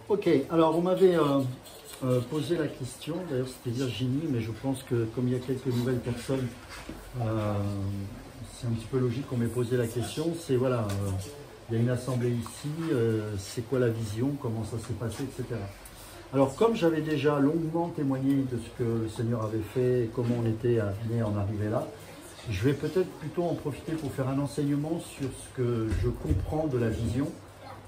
Ok, alors vous m'avez posé la question, d'ailleurs c'était Virginie, mais je pense que comme il y a quelques nouvelles personnes, c'est un petit peu logique qu'on m'ait posé la question. C'est voilà, il y a une assemblée ici, c'est quoi la vision, comment ça s'est passé, etc. Alors comme j'avais déjà longuement témoigné de ce que le Seigneur avait fait, et comment on était amené à en arriver là, je vais peut-être plutôt en profiter pour faire un enseignement sur ce que je comprends de la vision.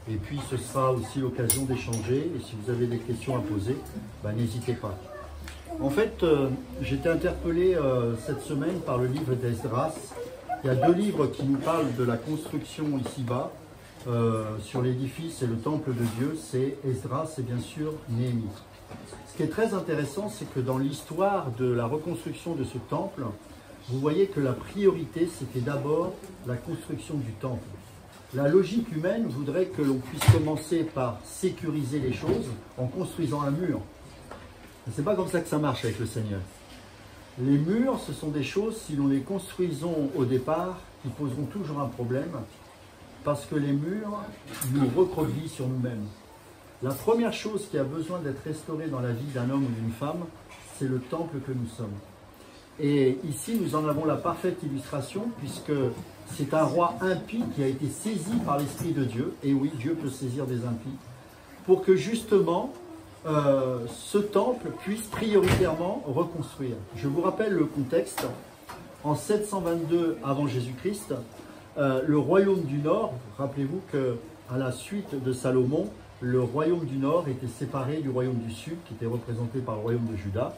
Et puis ce sera aussi l'occasion d'échanger. Et si vous avez des questions à poser, ben, n'hésitez pas. En fait, j'ai été interpellé cette semaine par le livre d'Esdras. Il y a deux livres qui nous parlent de la construction ici-bas, sur l'édifice et le temple de Dieu. C'est Esdras et bien sûr Néhémie. Ce qui est très intéressant, c'est que dans l'histoire de la reconstruction de ce temple, vous voyez que la priorité, c'était d'abord la construction du temple. La logique humaine voudrait que l'on puisse commencer par sécuriser les choses en construisant un mur. Mais ce n'est pas comme ça que ça marche avec le Seigneur. Les murs, ce sont des choses, si nous les construisons au départ, qui poseront toujours un problème, parce que les murs nous recroquevillent sur nous-mêmes. La première chose qui a besoin d'être restaurée dans la vie d'un homme ou d'une femme, c'est le temple que nous sommes. Et ici, nous en avons la parfaite illustration, puisque c'est un roi impie qui a été saisi par l'Esprit de Dieu. Et oui, Dieu peut saisir des impies, pour que justement, ce temple puisse prioritairement reconstruire. Je vous rappelle le contexte. En 722 avant Jésus-Christ, le royaume du Nord, rappelez-vous qu'à la suite de Salomon, le royaume du Nord était séparé du royaume du Sud, qui était représenté par le royaume de Juda.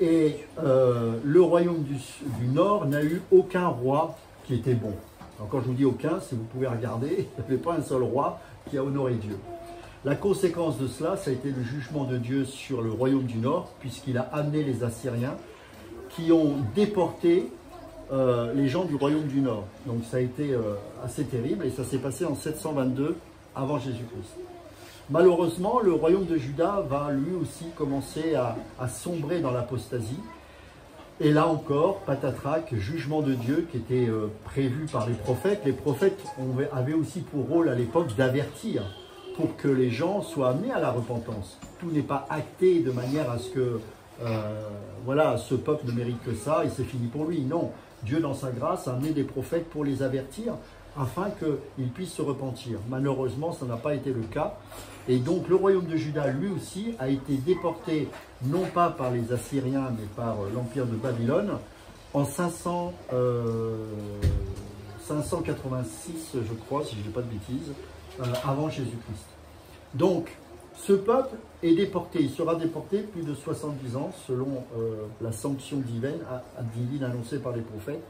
Et le royaume du Nord n'a eu aucun roi qui était bon. Alors quand je vous dis aucun, si vous pouvez regarder, il n'y avait pas un seul roi qui a honoré Dieu. La conséquence de cela, ça a été le jugement de Dieu sur le royaume du Nord, puisqu'il a amené les Assyriens qui ont déporté les gens du royaume du Nord. Donc ça a été assez terrible et ça s'est passé en 722 avant Jésus-Christ. Malheureusement, le royaume de Juda va lui aussi commencer à sombrer dans l'apostasie. Et là encore, patatrac, jugement de Dieu qui était prévu par les prophètes. Les prophètes avaient aussi pour rôle à l'époque d'avertir pour que les gens soient amenés à la repentance. Tout n'est pas acté de manière à ce que voilà, ce peuple ne mérite que ça et c'est fini pour lui. Non, Dieu dans sa grâce a amené des prophètes pour les avertir afin qu'ils puissent se repentir. Malheureusement, ça n'a pas été le cas. Et donc le royaume de Juda, lui aussi, a été déporté, non pas par les Assyriens, mais par l'empire de Babylone, en 586, je crois, si je ne dis pas de bêtises, avant Jésus-Christ. Donc, ce peuple est déporté. Il sera déporté plus de 70 ans, selon la sanction divine annoncée par les prophètes.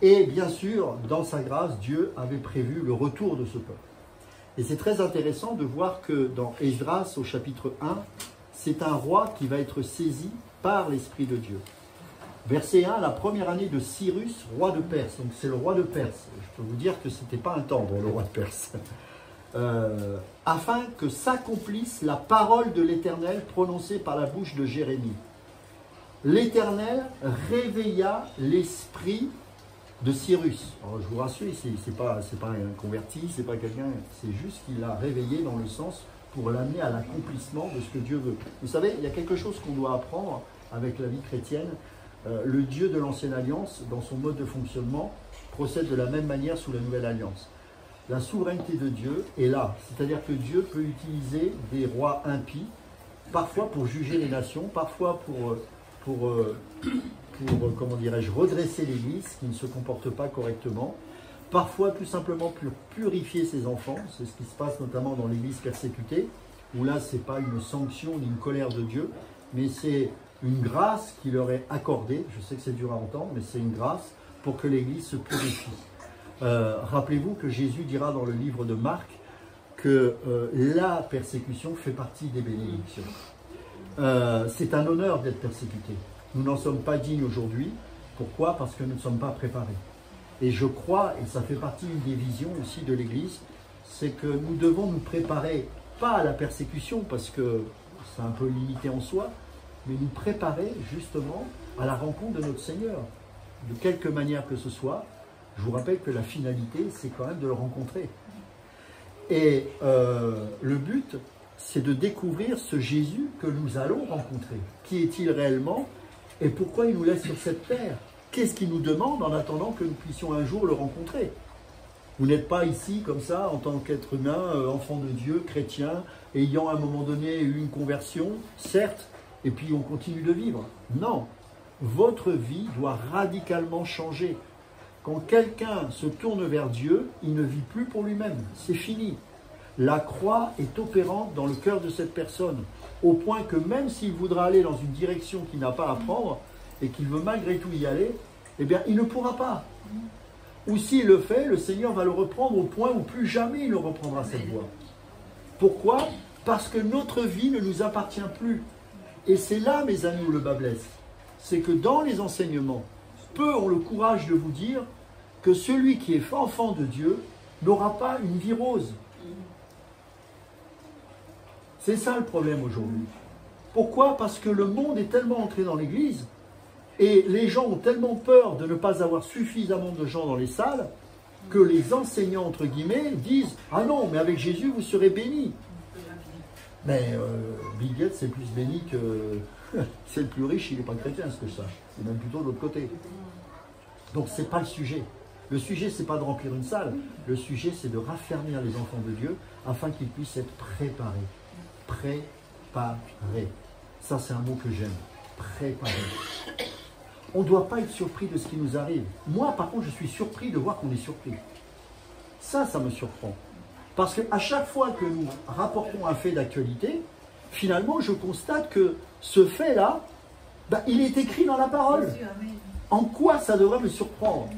Et bien sûr, dans sa grâce, Dieu avait prévu le retour de ce peuple. Et c'est très intéressant de voir que dans Esdras, au chapitre 1, c'est un roi qui va être saisi par l'Esprit de Dieu. Verset 1, la première année de Cyrus, roi de Perse. Donc c'est le roi de Perse. Je peux vous dire que ce n'était pas un tendre, le roi de Perse. Afin que s'accomplisse la parole de l'Éternel prononcée par la bouche de Jérémie. L'Éternel réveilla l'esprit de Cyrus. Alors, je vous rassure, c'est pas un converti, c'est pas quelqu'un, c'est juste qu'il l'a réveillé dans le sens pour l'amener à l'accomplissement de ce que Dieu veut. Vous savez, il y a quelque chose qu'on doit apprendre avec la vie chrétienne. Le Dieu de l'Ancienne Alliance, dans son mode de fonctionnement, procède de la même manière sous la Nouvelle Alliance. La souveraineté de Dieu est là, c'est-à-dire que Dieu peut utiliser des rois impies, parfois pour juger les nations, parfois pour comment dirais-je, redresser l'Église qui ne se comporte pas correctement, parfois tout simplement pour purifier ses enfants, c'est ce qui se passe notamment dans l'Église persécutée, où là ce n'est pas une sanction ni une colère de Dieu, mais c'est une grâce qui leur est accordée, je sais que c'est dur à entendre, mais c'est une grâce pour que l'Église se purifie. Rappelez-vous que Jésus dira dans le livre de Marc que la persécution fait partie des bénédictions. C'est un honneur d'être persécuté. Nous n'en sommes pas dignes aujourd'hui. Pourquoi? Parce que nous ne sommes pas préparés. Et je crois, et ça fait partie des visions aussi de l'Église, c'est que nous devons nous préparer, pas à la persécution, parce que c'est un peu limité en soi, mais nous préparer justement à la rencontre de notre Seigneur. De quelque manière que ce soit, je vous rappelle que la finalité, c'est quand même de le rencontrer. Et le but, c'est de découvrir ce Jésus que nous allons rencontrer. Qui est-il réellement et pourquoi il nous laisse sur cette terre? Qu'est-ce qu'il nous demande en attendant que nous puissions un jour le rencontrer? Vous n'êtes pas ici comme ça en tant qu'être humain, enfant de Dieu, chrétien, ayant à un moment donné eu une conversion, certes, et puis on continue de vivre. Non, votre vie doit radicalement changer. Quand quelqu'un se tourne vers Dieu, il ne vit plus pour lui-même, c'est fini. La croix est opérante dans le cœur de cette personne, au point que même s'il voudra aller dans une direction qu'il n'a pas à prendre, et qu'il veut malgré tout y aller, eh bien il ne pourra pas. Ou s'il le fait, le Seigneur va le reprendre au point où plus jamais il ne reprendra cette voie. Pourquoi? Parce que notre vie ne nous appartient plus. Et c'est là, mes amis, où le bas blesse. C'est que dans les enseignements, peu ont le courage de vous dire que celui qui est enfant de Dieu n'aura pas une vie rose. C'est ça le problème aujourd'hui. Pourquoi? Parce que le monde est tellement entré dans l'Église et les gens ont tellement peur de ne pas avoir suffisamment de gens dans les salles que les enseignants, entre guillemets, disent « Ah non, mais avec Jésus, vous serez bénis. » Mais Bill Gates, c'est plus béni que... c'est le plus riche, il n'est pas chrétien, ce que je sache. C'est même plutôt de l'autre côté. Donc, ce n'est pas le sujet. Le sujet, ce n'est pas de remplir une salle. Le sujet, c'est de raffermir les enfants de Dieu afin qu'ils puissent être préparés. Préparés. Ça, c'est un mot que j'aime. Préparés. On ne doit pas être surpris de ce qui nous arrive. Moi, par contre, je suis surpris de voir qu'on est surpris. Ça me surprend. Parce qu'à chaque fois que nous rapportons un fait d'actualité, finalement, je constate que ce fait-là, il est écrit dans la parole. En quoi ça devrait me surprendre?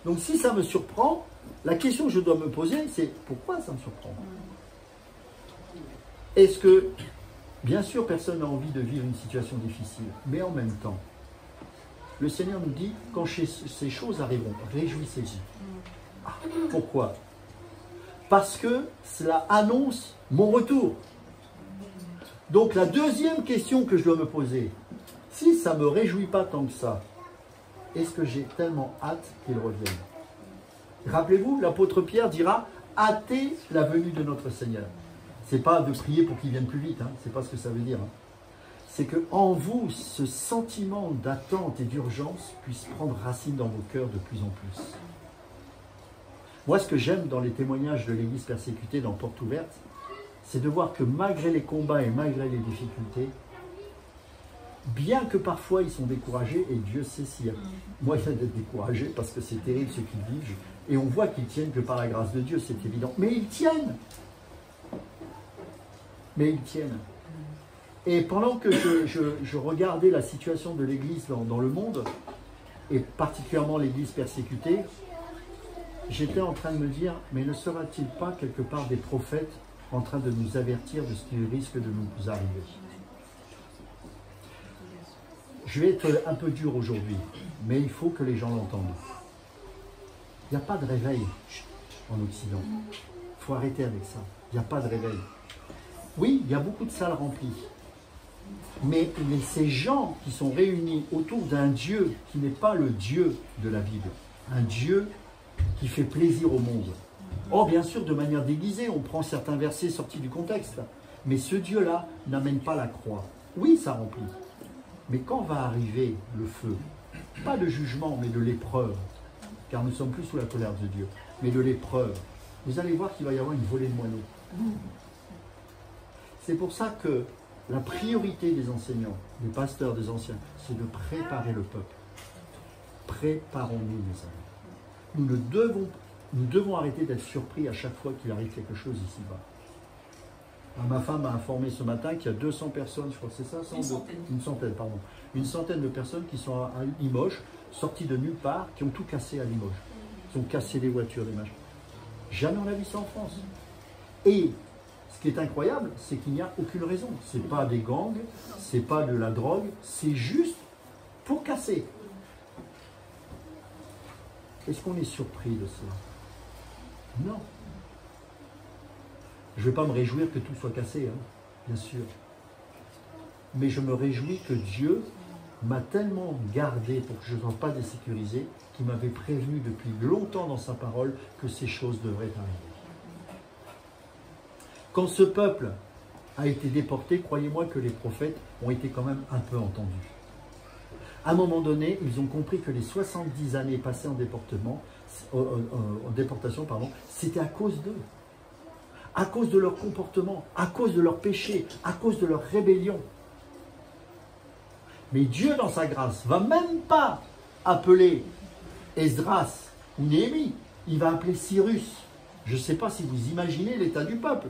Donc, si ça me surprend, la question que je dois me poser, c'est pourquoi ça me surprend? Est-ce que, bien sûr, personne n'a envie de vivre une situation difficile, mais en même temps, le Seigneur nous dit, quand ces choses arriveront, réjouissez-vous. Pourquoi? Parce que cela annonce mon retour. Donc la deuxième question que je dois me poser, si ça ne me réjouit pas tant que ça, est-ce que j'ai tellement hâte qu'il revienne? Rappelez-vous, l'apôtre Pierre dira, hâtez la venue de notre Seigneur. Ce n'est pas de prier pour qu'il vienne plus vite, hein, ce n'est pas ce que ça veut dire. Hein. C'est qu'en vous, ce sentiment d'attente et d'urgence puisse prendre racine dans vos cœurs de plus en plus. Moi, ce que j'aime dans les témoignages de l'Église persécutée dans Porte Ouverte, c'est de voir que malgré les combats et malgré les difficultés, bien que parfois ils sont découragés, et Dieu sait s'il y a moyen d'être découragé, parce que c'est terrible ce qu'ils vivent, et on voit qu'ils tiennent que par la grâce de Dieu, c'est évident. Mais ils tiennent. Mais ils tiennent. Et pendant que je regardais la situation de l'Église dans le monde, et particulièrement l'Église persécutée, j'étais en train de me dire, mais ne sera-t-il pas quelque part des prophètes en train de nous avertir de ce qui risque de nous arriver? Je vais être un peu dur aujourd'hui, mais il faut que les gens l'entendent. Il n'y a pas de réveil en Occident. Il faut arrêter avec ça. Il n'y a pas de réveil. Oui, il y a beaucoup de salles remplies. Mais ces gens qui sont réunis autour d'un Dieu qui n'est pas le Dieu de la Bible, un Dieu qui fait plaisir au monde. Or, bien sûr, de manière déguisée, on prend certains versets sortis du contexte, mais ce Dieu-là n'amène pas la croix. Oui, ça remplit. Mais quand va arriver le feu, pas de jugement, mais de l'épreuve, car nous ne sommes plus sous la colère de Dieu, mais de l'épreuve, vous allez voir qu'il va y avoir une volée de moineaux. C'est pour ça que la priorité des enseignants, des pasteurs, des anciens, c'est de préparer le peuple. Préparons-nous, mes amis. Nous devons arrêter d'être surpris à chaque fois qu'il arrive quelque chose ici-bas. Ma femme m'a informé ce matin qu'il y a 200 personnes, je crois que c'est ça, une centaine de personnes qui sont à Limoges, sorties de nulle part, qui ont tout cassé à Limoges. Ils ont cassé des voitures, des machins. Jamais on a vu ça en France. Et ce qui est incroyable, c'est qu'il n'y a aucune raison. Ce n'est pas des gangs, ce n'est pas de la drogue, c'est juste pour casser. Est-ce qu'on est surpris de cela? Non. Je ne vais pas me réjouir que tout soit cassé, hein, bien sûr. Mais je me réjouis que Dieu m'a tellement gardé pour que je ne sois pas désécurisé, qu'il m'avait prévenu depuis longtemps dans sa parole que ces choses devraient arriver. Quand ce peuple a été déporté, croyez-moi que les prophètes ont été quand même un peu entendus. À un moment donné, ils ont compris que les 70 années passées en déportation, c'était à cause d'eux. À cause de leur comportement, à cause de leur péché, à cause de leur rébellion. Mais Dieu, dans sa grâce, va même pas appeler Esdras ou Néhémie. Il va appeler Cyrus. Je ne sais pas si vous imaginez l'état du peuple.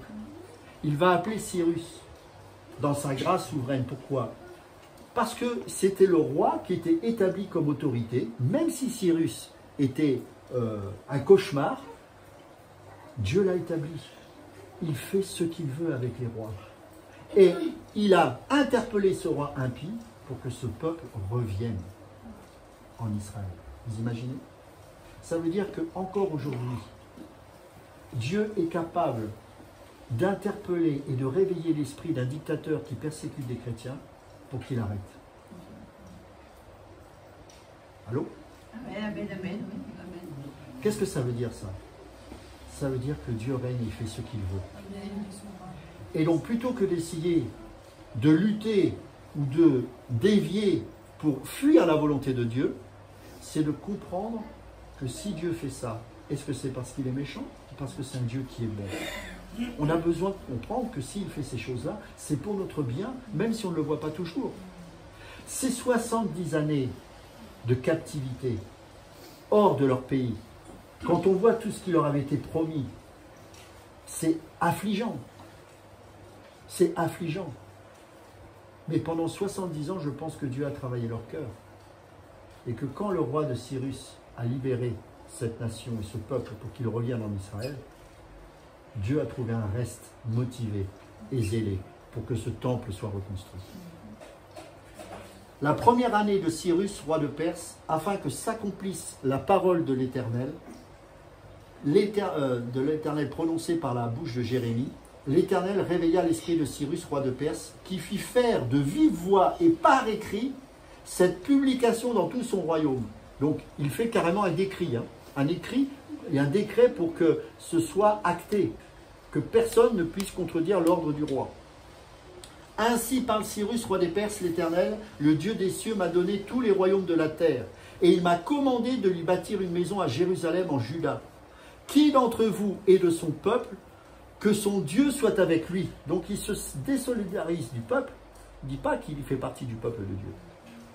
Il va appeler Cyrus dans sa grâce souveraine. Pourquoi? Parce que c'était le roi qui était établi comme autorité. Même si Cyrus était un cauchemar, Dieu l'a établi. Il fait ce qu'il veut avec les rois. Et il a interpellé ce roi impie pour que ce peuple revienne en Israël. Vous imaginez? Ça veut dire qu'encore aujourd'hui, Dieu est capable d'interpeller et de réveiller l'esprit d'un dictateur qui persécute des chrétiens pour qu'il arrête. Allô? Amen, amen, amen. Qu'est-ce que ça veut dire, ça? Ça veut dire que Dieu règne et fait ce qu'il veut. Et donc, plutôt que d'essayer de lutter ou de dévier pour fuir la volonté de Dieu, c'est de comprendre que si Dieu fait ça, est-ce que c'est parce qu'il est méchant ou parce que c'est un Dieu qui est bon? On a besoin de comprendre que s'il fait ces choses-là, c'est pour notre bien, même si on ne le voit pas toujours. Ces 70 années de captivité hors de leur pays, quand on voit tout ce qui leur avait été promis, c'est affligeant. C'est affligeant. Mais pendant 70 ans, je pense que Dieu a travaillé leur cœur. Et que quand le roi de Cyrus a libéré cette nation et ce peuple pour qu'ils reviennent en Israël, Dieu a trouvé un reste motivé et zélé pour que ce temple soit reconstruit. La première année de Cyrus, roi de Perse, afin que s'accomplisse la parole de l'Éternel, prononcée par la bouche de Jérémie, l'Éternel réveilla l'esprit de Cyrus, roi de Perse, qui fit faire de vive voix et par écrit cette publication dans tout son royaume. Donc, il fait carrément un décret, un écrit et un décret pour que ce soit acté, que personne ne puisse contredire l'ordre du roi. Ainsi parle Cyrus, roi des Perses, l'Éternel, le Dieu des cieux m'a donné tous les royaumes de la terre, et il m'a commandé de lui bâtir une maison à Jérusalem en Juda. Qui d'entre vous est de son peuple, que son Dieu soit avec lui. Donc il se désolidarise du peuple, il ne dit pas qu'il fait partie du peuple de Dieu,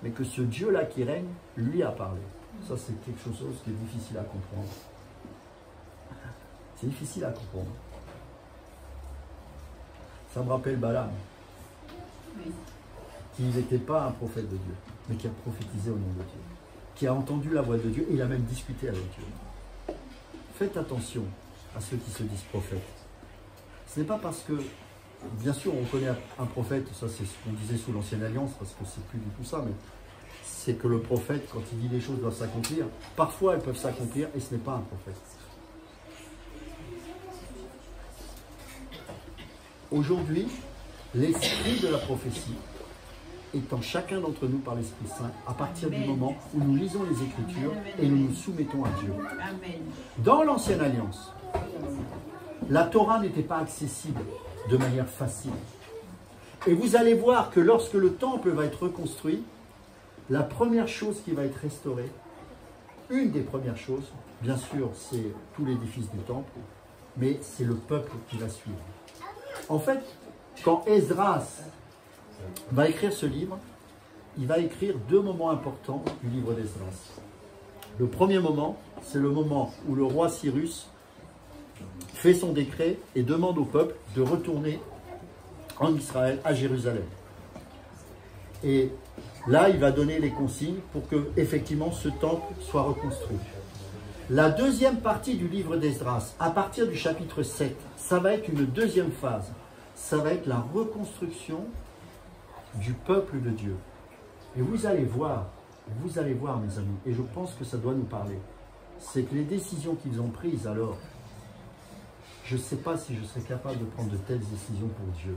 mais que ce Dieu-là qui règne, lui a parlé. Ça, c'est quelque chose qui est difficile à comprendre. C'est difficile à comprendre. Ça me rappelle Balaam, qui n'était pas un prophète de Dieu, mais qui a prophétisé au nom de Dieu, qui a entendu la voix de Dieu et il a même discuté avec Dieu. Faites attention à ceux qui se disent prophètes. Ce n'est pas parce que, bien sûr, on connaît un prophète, ça c'est ce qu'on disait sous l'Ancienne Alliance, parce que c'est plus du tout ça, mais c'est que le prophète, quand il dit les choses doivent s'accomplir, parfois elles peuvent s'accomplir et ce n'est pas un prophète. Aujourd'hui, l'esprit de la prophétie est en chacun d'entre nous par l'Esprit Saint à partir du moment où nous lisons les Écritures et nous nous soumettons à Dieu. Dans l'Ancienne Alliance, la Torah n'était pas accessible de manière facile. Et vous allez voir que lorsque le temple va être reconstruit, la première chose qui va être restaurée, une des premières choses, bien sûr, c'est tout l'édifice du temple, mais c'est le peuple qui va suivre. En fait, quand Esdras va écrire ce livre, il va écrire deux moments importants du livre d'Esdras. Le premier moment, c'est le moment où le roi Cyrus fait son décret et demande au peuple de retourner en Israël, à Jérusalem. Et là, il va donner les consignes pour que, effectivement, ce temple soit reconstruit. La deuxième partie du livre d'Esdras, à partir du chapitre 7, ça va être une deuxième phase. Ça va être la reconstruction du peuple de Dieu. Et vous allez voir, mes amis, et je pense que ça doit nous parler, c'est que les décisions qu'ils ont prises alors, je ne sais pas si je serais capable de prendre de telles décisions pour Dieu.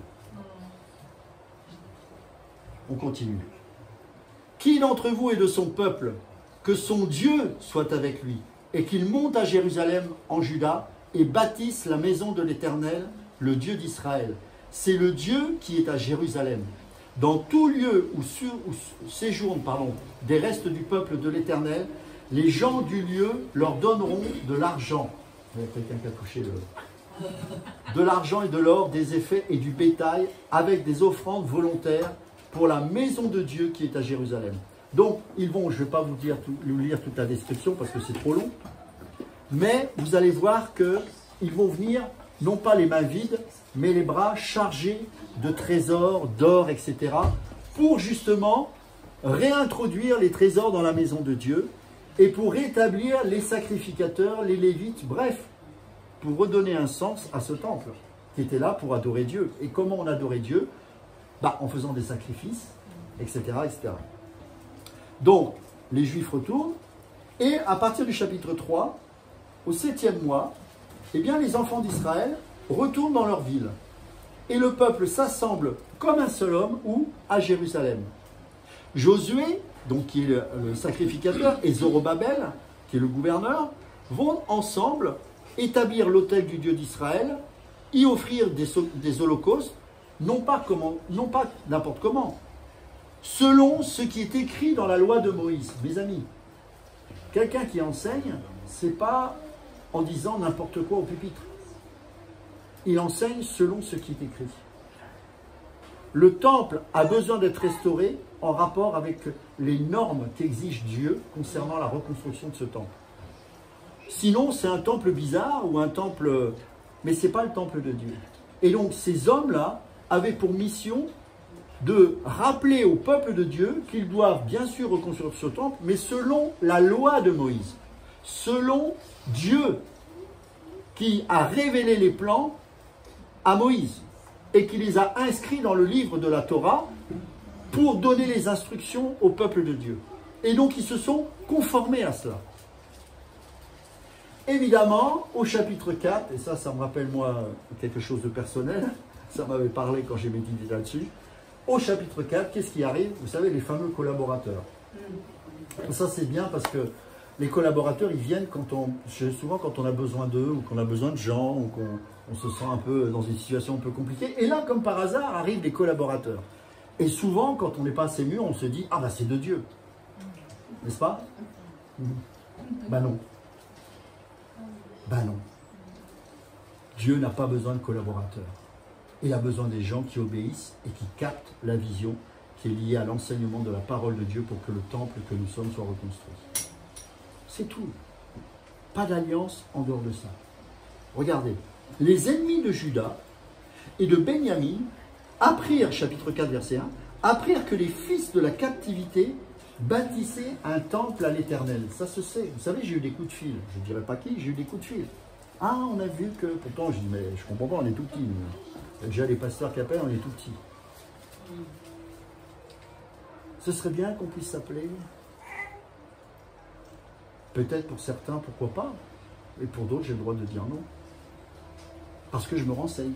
On continue. Qui d'entre vous est de son peuple, que son Dieu soit avec lui, et qu'il monte à Jérusalem en Juda, et bâtisse la maison de l'Éternel, le Dieu d'Israël. c'est le Dieu qui est à Jérusalem. Dans tout lieu où séjournent des restes du peuple de l'Éternel, les gens du lieu leur donneront de l'argent. Il y a quelqu'un qui a touché de l'argent et de l'or, des effets et du bétail, avec des offrandes volontaires pour la maison de Dieu qui est à Jérusalem. Donc, ils vont, je ne vais pas vous lire toute la description parce que c'est trop long, mais vous allez voir qu'ils vont venir, non pas les mains vides, mais les bras chargés de trésors, d'or, etc., pour justement réintroduire les trésors dans la maison de Dieu et pour rétablir les sacrificateurs, les Lévites, bref, pour redonner un sens à ce temple qui était là pour adorer Dieu. Et comment on adorait Dieu? En faisant des sacrifices, etc., etc. Donc, les Juifs retournent, et à partir du chapitre 3, au 7e mois, eh bien, les enfants d'Israël retournent dans leur ville. Et le peuple s'assemble comme un seul homme, ou à Jérusalem. Josué, donc qui est le sacrificateur, et Zorobabel, qui est le gouverneur, vont ensemble établir l'autel du Dieu d'Israël, y offrir des holocaustes, non pas n'importe comment, selon ce qui est écrit dans la loi de Moïse. Mes amis, quelqu'un qui enseigne, c'est pas en disant n'importe quoi au pupitre. Il enseigne selon ce qui est écrit. Le temple a besoin d'être restauré en rapport avec les normes qu'exige Dieu concernant la reconstruction de ce temple. Sinon, c'est un temple bizarre ou un temple... Mais ce n'est pas le temple de Dieu. Et donc, ces hommes-là avaient pour mission de rappeler au peuple de Dieu qu'ils doivent bien sûr reconstruire ce temple, mais selon la loi de Moïse, selon Dieu qui a révélé les plans à Moïse et qui les a inscrits dans le livre de la Torah pour donner les instructions au peuple de Dieu. Et donc, ils se sont conformés à cela. Évidemment, au chapitre 4, et ça me rappelle moi quelque chose de personnel, ça m'avait parlé quand j'ai médité là-dessus. Au chapitre 4, qu'est-ce qui arrive? Vous savez, les fameux collaborateurs. Ça, c'est bien parce que les collaborateurs, ils viennent souvent quand on a besoin d'eux, ou qu'on a besoin de gens, ou qu'on se sent un peu dans une situation un peu compliquée. Et là, comme par hasard, arrivent les collaborateurs. Et souvent, quand on n'est pas assez mûr, on se dit « Ah, c'est de Dieu ». N'est-ce pas? Non. Non. Dieu n'a pas besoin de collaborateurs. Il a besoin des gens qui obéissent et qui captent la vision qui est liée à l'enseignement de la parole de Dieu pour que le temple que nous sommes soit reconstruit. C'est tout. Pas d'alliance en dehors de ça. Regardez, les ennemis de Juda et de Benjamin apprirent, chapitre 4, verset 1, apprirent que les fils de la captivité bâtissaient un temple à l'Éternel. Ça se sait. Vous savez, j'ai eu des coups de fil. Je ne dirais pas qui, j'ai eu des coups de fil. Ah, on a vu que... Pourtant, je dis, mais je comprends pas, on est tout petits. Déjà, les pasteurs qui appellent, on est tout petits. Ce serait bien qu'on puisse s'appeler. Peut-être pour certains, pourquoi pas. Et pour d'autres, j'ai le droit de dire non. Parce que je me renseigne.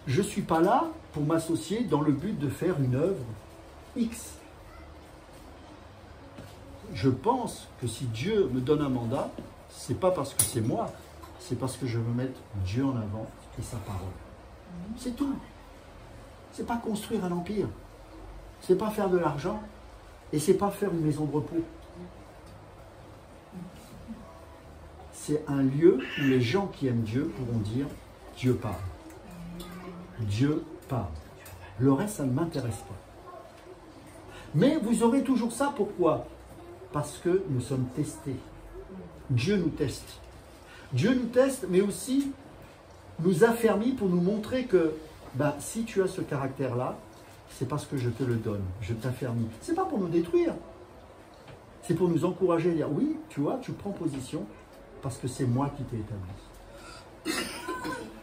Je ne suis pas là pour m'associer dans le but de faire une œuvre X. Je pense que si Dieu me donne un mandat, ce n'est pas parce que c'est moi, c'est parce que je veux mettre Dieu en avant et sa parole. C'est tout. Ce n'est pas construire un empire. Ce n'est pas faire de l'argent. Et ce n'est pas faire une maison de repos. C'est un lieu où les gens qui aiment Dieu pourront dire « Dieu parle ». Dieu parle. Le reste, ça ne m'intéresse pas. Mais vous aurez toujours ça, pourquoi? Parce que nous sommes testés. Dieu nous teste. Dieu nous teste, mais aussi nous affermit pour nous montrer que si tu as ce caractère-là, c'est parce que je te le donne, je t'affermis. Ce n'est pas pour nous détruire. C'est pour nous encourager à dire, oui, tu vois, tu prends position parce que c'est moi qui t'ai établi.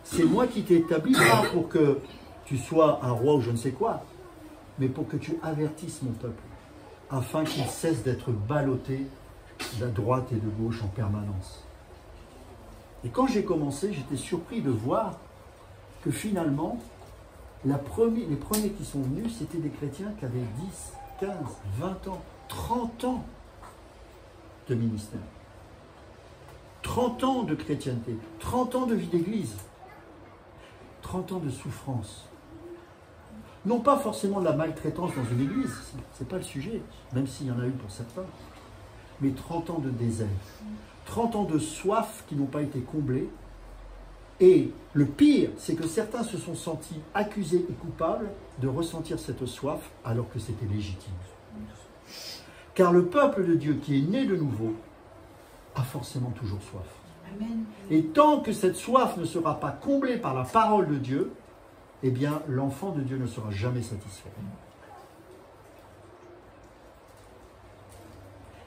C'est moi qui t'ai établi, pas pour que tu sois un roi ou je ne sais quoi, mais pour que tu avertisses mon peuple, afin qu'il cesse d'être ballotté de droite et de gauche en permanence. Et quand j'ai commencé, j'étais surpris de voir que finalement, les premiers qui sont venus, c'était des chrétiens qui avaient 10, 15, 20 ans, 30 ans de ministère. 30 ans de chrétienté, 30 ans de vie d'église. 30 ans de souffrance. Non pas forcément de la maltraitance dans une église, c'est pas le sujet, même s'il y en a eu pour certains, mais 30 ans de désert, 30 ans de soif qui n'ont pas été comblés. Et le pire, c'est que certains se sont sentis accusés et coupables de ressentir cette soif alors que c'était légitime. Car le peuple de Dieu qui est né de nouveau a forcément toujours soif. Amen. Et tant que cette soif ne sera pas comblée par la parole de Dieu, eh bien, l'enfant de Dieu ne sera jamais satisfait.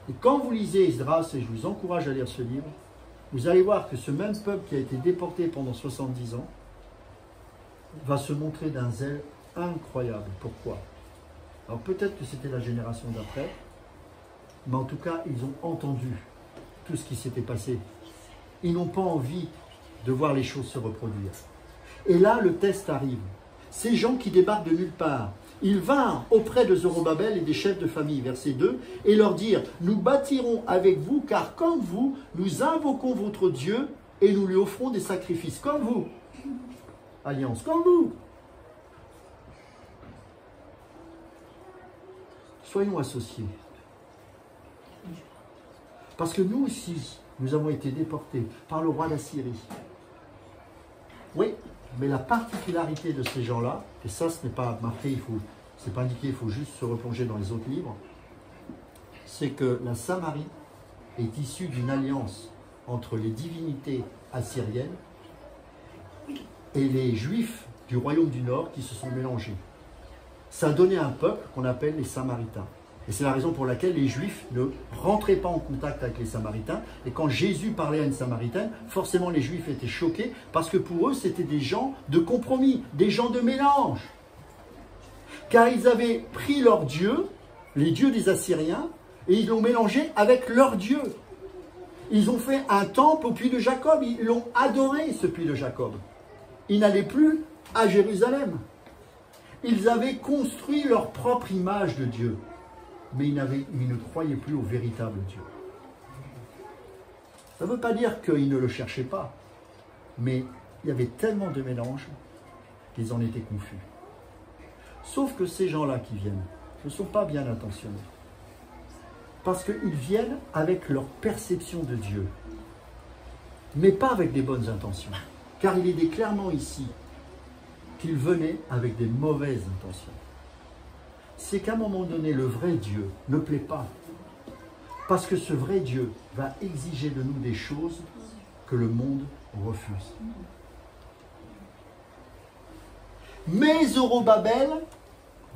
Et quand vous lisez Esdras, et je vous encourage à lire ce livre, vous allez voir que ce même peuple qui a été déporté pendant 70 ans va se montrer d'un zèle incroyable. Pourquoi? Alors peut-être que c'était la génération d'après, mais en tout cas, ils ont entendu tout ce qui s'était passé. Ils n'ont pas envie de voir les choses se reproduire. Et là, le test arrive. Ces gens qui débarquent de nulle part, ils vinrent auprès de Zorobabel et des chefs de famille, verset 2, et leur dirent, nous bâtirons avec vous, car comme vous, nous invoquons votre Dieu et nous lui offrons des sacrifices, comme vous. Alliance, comme vous. Soyons associés. Parce que nous aussi, nous avons été déportés par le roi d'Assyrie. Oui, mais la particularité de ces gens-là, et ça ce n'est pas marqué, c'est pas indiqué, il faut juste se replonger dans les autres livres, c'est que la Samarie est issue d'une alliance entre les divinités assyriennes et les Juifs du royaume du Nord qui se sont mélangés. Ça a donné un peuple qu'on appelle les Samaritains. Et c'est la raison pour laquelle les Juifs ne rentraient pas en contact avec les Samaritains. Et quand Jésus parlait à une Samaritaine, forcément les Juifs étaient choqués parce que pour eux, c'était des gens de compromis, des gens de mélange. Car ils avaient pris leur Dieu, les dieux des Assyriens, et ils l'ont mélangé avec leur Dieu. Ils ont fait un temple au puits de Jacob, ils l'ont adoré, ce puits de Jacob. Ils n'allaient plus à Jérusalem. Ils avaient construit leur propre image de Dieu. Mais ils ne croyaient plus au véritable Dieu. Ça ne veut pas dire qu'ils ne le cherchaient pas, mais il y avait tellement de mélange qu'ils en étaient confus. Sauf que ces gens-là qui viennent ne sont pas bien intentionnés. Parce qu'ils viennent avec leur perception de Dieu, mais pas avec des bonnes intentions. Car il est dit clairement ici qu'ils venaient avec des mauvaises intentions. C'est qu'à un moment donné, le vrai Dieu ne plaît pas. Parce que ce vrai Dieu va exiger de nous des choses que le monde refuse. Mais Zorobabel,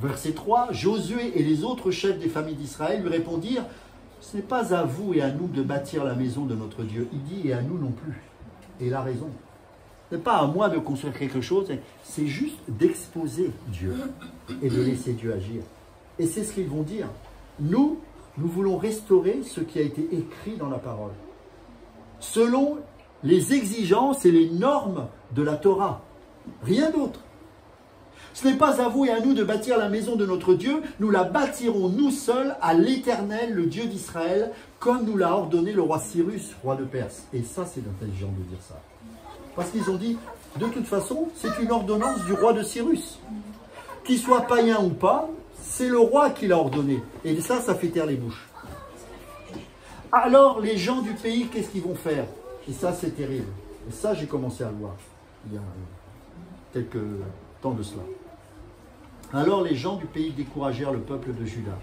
verset 3, Josué et les autres chefs des familles d'Israël lui répondirent, ce n'est pas à vous et à nous de bâtir la maison de notre Dieu. Il dit, et à nous non plus. Et il a raison. Ce n'est pas à moi de construire quelque chose, c'est juste d'exposer Dieu et de laisser Dieu agir. Et c'est ce qu'ils vont dire. Nous voulons restaurer ce qui a été écrit dans la parole, selon les exigences et les normes de la Torah. Rien d'autre. Ce n'est pas à vous et à nous de bâtir la maison de notre Dieu, nous la bâtirons nous seuls à l'Éternel, le Dieu d'Israël, comme nous l'a ordonné le roi Cyrus, roi de Perse. Et ça, c'est intelligent de dire ça. Parce qu'ils ont dit, de toute façon, c'est une ordonnance du roi de Cyrus. Qu'il soit païen ou pas, c'est le roi qui l'a ordonné. Et ça, ça fait taire les bouches. Alors, les gens du pays, qu'est-ce qu'ils vont faire? Et ça, c'est terrible. Et ça, j'ai commencé à le voir il y a quelques temps de cela. Alors, les gens du pays découragèrent le peuple de Juda.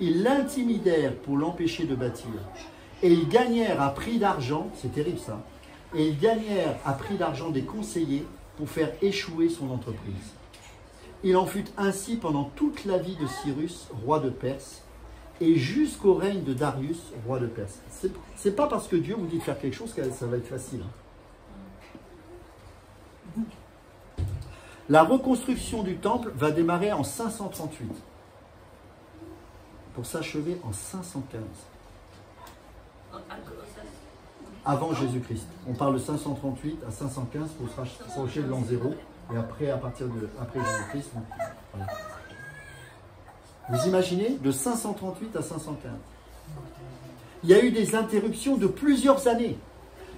Ils l'intimidèrent pour l'empêcher de bâtir. Et ils gagnèrent à prix d'argent, c'est terrible ça, et ils gagnèrent à prix d'argent des conseillers pour faire échouer son entreprise. Il en fut ainsi pendant toute la vie de Cyrus, roi de Perse, et jusqu'au règne de Darius, roi de Perse. C'est pas parce que Dieu vous dit de faire quelque chose que ça va être facile. La reconstruction du temple va démarrer en 538, pour s'achever en 515. Avant Jésus-Christ. On parle de 538 à 515 pour se rapprocher de l'an 0. Et après, après Jésus-Christ. Voilà. Vous imaginez, de 538 à 515. Il y a eu des interruptions de plusieurs années.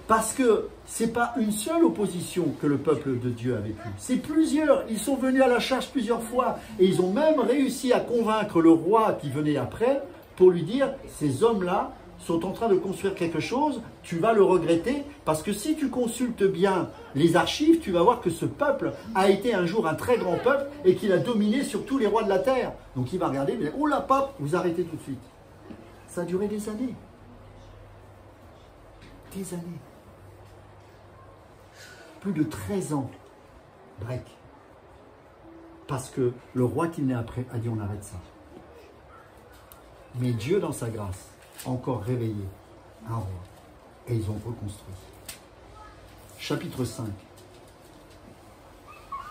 Parce que ce n'est pas une seule opposition que le peuple de Dieu a vécue. C'est plusieurs. Ils sont venus à la charge plusieurs fois. Et ils ont même réussi à convaincre le roi qui venait après pour lui dire, ces hommes-là sont en train de construire quelque chose, tu vas le regretter, parce que si tu consultes bien les archives, tu vas voir que ce peuple a été un jour un très grand peuple et qu'il a dominé sur tous les rois de la terre. Donc il va regarder, il va dire, oh là, pape, vous arrêtez tout de suite. Ça a duré des années. Des années. Plus de 13 ans. Break. Parce que le roi qui venait après a dit, on arrête ça. Mais Dieu, dans sa grâce, a encore réveillé un roi. Et ils ont reconstruit. Chapitre 5.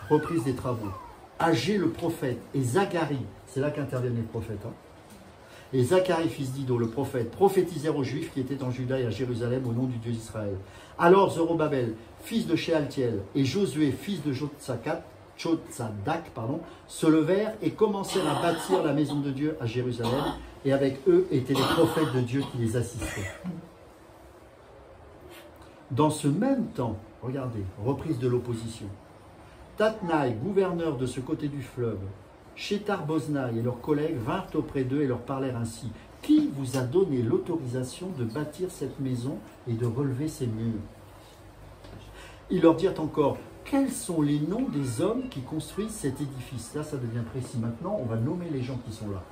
Reprise des travaux. Agé le prophète et Zacharie, c'est là qu'interviennent les prophètes, hein. Et Zacharie, fils d'Iddo, le prophète, prophétisèrent aux Juifs qui étaient en Juda et à Jérusalem au nom du Dieu d'Israël. Alors Zorobabel, fils de Shealtiel, et Josué, fils de Jotsadak, se levèrent et commencèrent à bâtir la maison de Dieu à Jérusalem, et avec eux étaient les prophètes de Dieu qui les assistaient. Dans ce même temps, regardez, reprise de l'opposition, Tatnaï, gouverneur de ce côté du fleuve, Shethar-Boznaï et leurs collègues vinrent auprès d'eux et leur parlèrent ainsi. Qui vous a donné l'autorisation de bâtir cette maison et de relever ses murs? Ils leur dirent encore, quels sont les noms des hommes qui construisent cet édifice? Là, ça devient précis. Maintenant, on va nommer les gens qui sont là.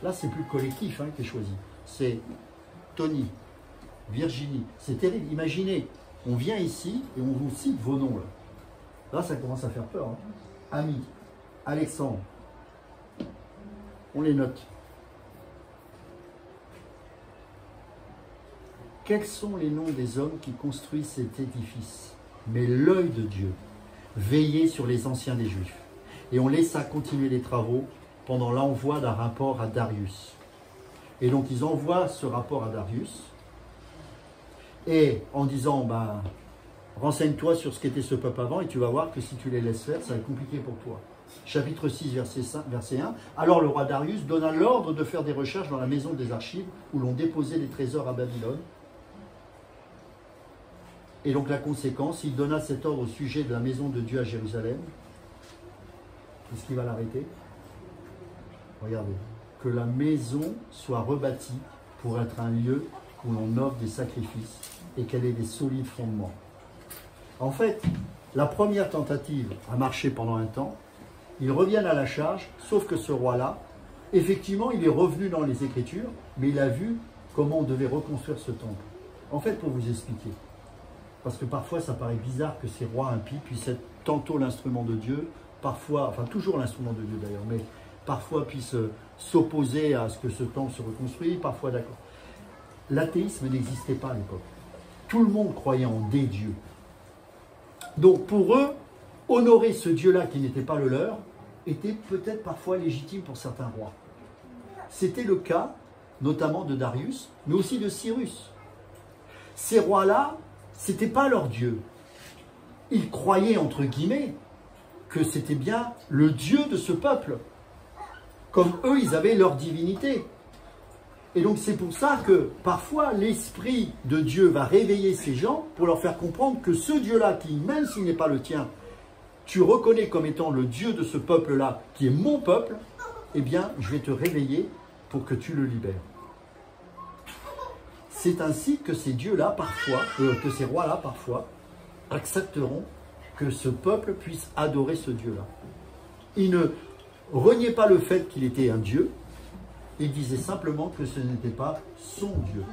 Là, c'est plus le collectif qui est choisi. C'est Tony, Virginie. C'est terrible. Imaginez, on vient ici et on vous cite vos noms. Là, ça commence à faire peur. Hein. Ami, Alexandre. On les note. Quels sont les noms des hommes qui construisent cet édifice? Mais l'œil de Dieu veillait sur les anciens des Juifs. Et on laissa continuer les travaux pendant l'envoi d'un rapport à Darius. Et donc ils envoient ce rapport à Darius, et en disant, renseigne-toi sur ce qu'était ce peuple avant, et tu vas voir que si tu les laisses faire, ça va être compliqué pour toi. Chapitre 6, verset 1. Alors le roi Darius donna l'ordre de faire des recherches dans la maison des archives, où l'on déposait les trésors à Babylone. Et donc la conséquence, il donna cet ordre au sujet de la maison de Dieu à Jérusalem. Est-ce qu'il va l'arrêter? Regardez, que la maison soit rebâtie pour être un lieu où l'on offre des sacrifices et qu'elle ait des solides fondements. En fait, la première tentative a marché pendant un temps. Ils reviennent à la charge, sauf que ce roi-là, effectivement, il est revenu dans les Écritures, mais il a vu comment on devait reconstruire ce temple. En fait, pour vous expliquer, parce que parfois ça paraît bizarre que ces rois impies puissent être tantôt l'instrument de Dieu, parfois, enfin toujours l'instrument de Dieu d'ailleurs, mais parfois puissent s'opposer à ce que ce temple se reconstruise, parfois d'accord. L'athéisme n'existait pas à l'époque. Tout le monde croyait en des dieux. Donc pour eux, honorer ce Dieu-là qui n'était pas le leur, était peut-être parfois légitime pour certains rois. C'était le cas notamment de Darius, mais aussi de Cyrus. Ces rois-là, ce n'était pas leur Dieu. Ils croyaient, entre guillemets, que c'était bien le Dieu de ce peuple. Comme eux, ils avaient leur divinité. Et donc c'est pour ça que parfois l'Esprit de Dieu va réveiller ces gens pour leur faire comprendre que ce Dieu-là, qui même s'il n'est pas le tien, tu reconnais comme étant le Dieu de ce peuple-là, qui est mon peuple, eh bien je vais te réveiller pour que tu le libères. C'est ainsi que ces dieux-là, parfois, que ces rois-là, parfois, accepteront que ce peuple puisse adorer ce Dieu-là. Ils ne reniaient pas le fait qu'il était un Dieu, ils disaient simplement que ce n'était pas son Dieu.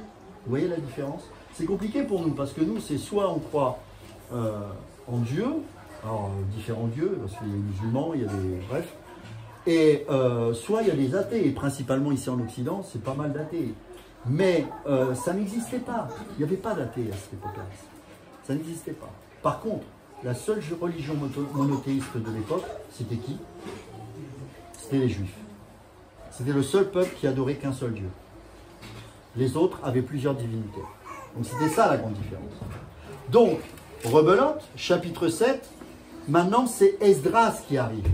Vous voyez la différence? C'est compliqué pour nous, parce que nous, c'est soit on croit en Dieu, alors différents dieux, parce qu'il y a des musulmans, il y a des... bref, et soit il y a des athées, et principalement ici en Occident, c'est pas mal d'athées. Mais ça n'existait pas. Il n'y avait pas d'athées à cette époque-là. Ça n'existait pas. Par contre, la seule religion monothéiste de l'époque, c'était qui? C'était les Juifs. C'était le seul peuple qui adorait qu'un seul Dieu. Les autres avaient plusieurs divinités. Donc c'était ça la grande différence. Donc, rebelote, chapitre 7, maintenant c'est Esdras qui arrive.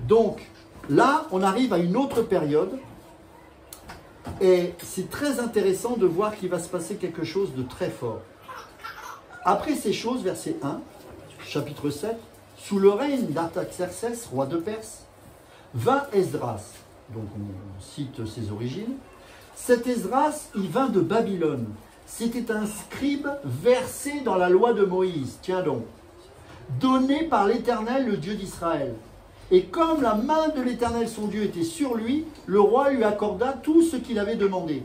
Donc, là, on arrive à une autre période. Et c'est très intéressant de voir qu'il va se passer quelque chose de très fort. Après ces choses, verset 1, chapitre 7, sous le règne d'Artaxerxès, roi de Perse, vint Esdras. Donc on cite ses origines. Cet Esdras, il vint de Babylone. C'était un scribe versé dans la loi de Moïse. Tiens donc. Donné par l'Éternel, le Dieu d'Israël. Et comme la main de l'Éternel, son Dieu, était sur lui, le roi lui accorda tout ce qu'il avait demandé.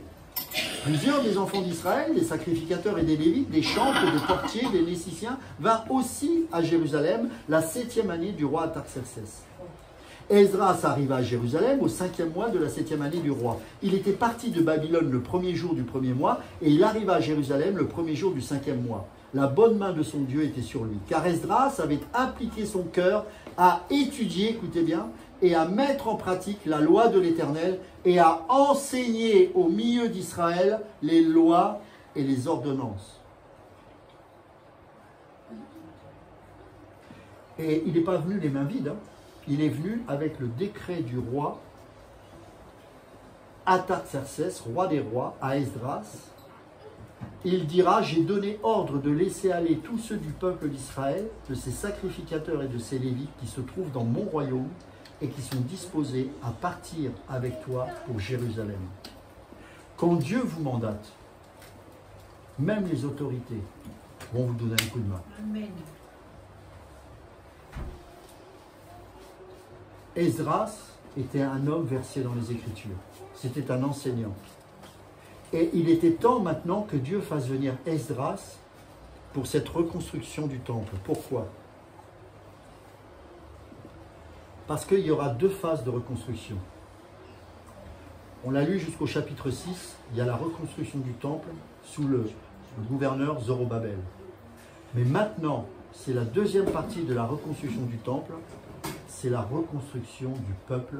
Plusieurs des enfants d'Israël, des sacrificateurs et des Lévites, des chantres, des portiers, des Néciciens, vinrent aussi à Jérusalem la 7e année du roi Artaxerxès. Esdras arriva à Jérusalem au 5e mois de la 7e année du roi. Il était parti de Babylone le 1er jour du 1er mois et il arriva à Jérusalem le 1er jour du 5e mois. La bonne main de son Dieu était sur lui, car Esdras avait appliqué son cœur à étudier, écoutez bien, et à mettre en pratique la loi de l'Éternel et à enseigner au milieu d'Israël les lois et les ordonnances. Et il n'est pas venu les mains vides, hein. Il est venu avec le décret du roi Artaxerxès, roi des rois, à Esdras. Il dira, j'ai donné ordre de laisser aller tous ceux du peuple d'Israël, de ses sacrificateurs et de ses lévites qui se trouvent dans mon royaume et qui sont disposés à partir avec toi pour Jérusalem. Quand Dieu vous mandate, même les autorités vont vous donner un coup de main. Amen. Esdras était un homme versé dans les Écritures. C'était un enseignant. Et il était temps maintenant que Dieu fasse venir Esdras pour cette reconstruction du temple. Pourquoi? Parce qu'il y aura 2 phases de reconstruction. On l'a lu jusqu'au chapitre 6, il y a la reconstruction du temple sous le gouverneur Zorobabel. Mais maintenant, c'est la 2e partie de la reconstruction du temple, c'est la reconstruction du peuple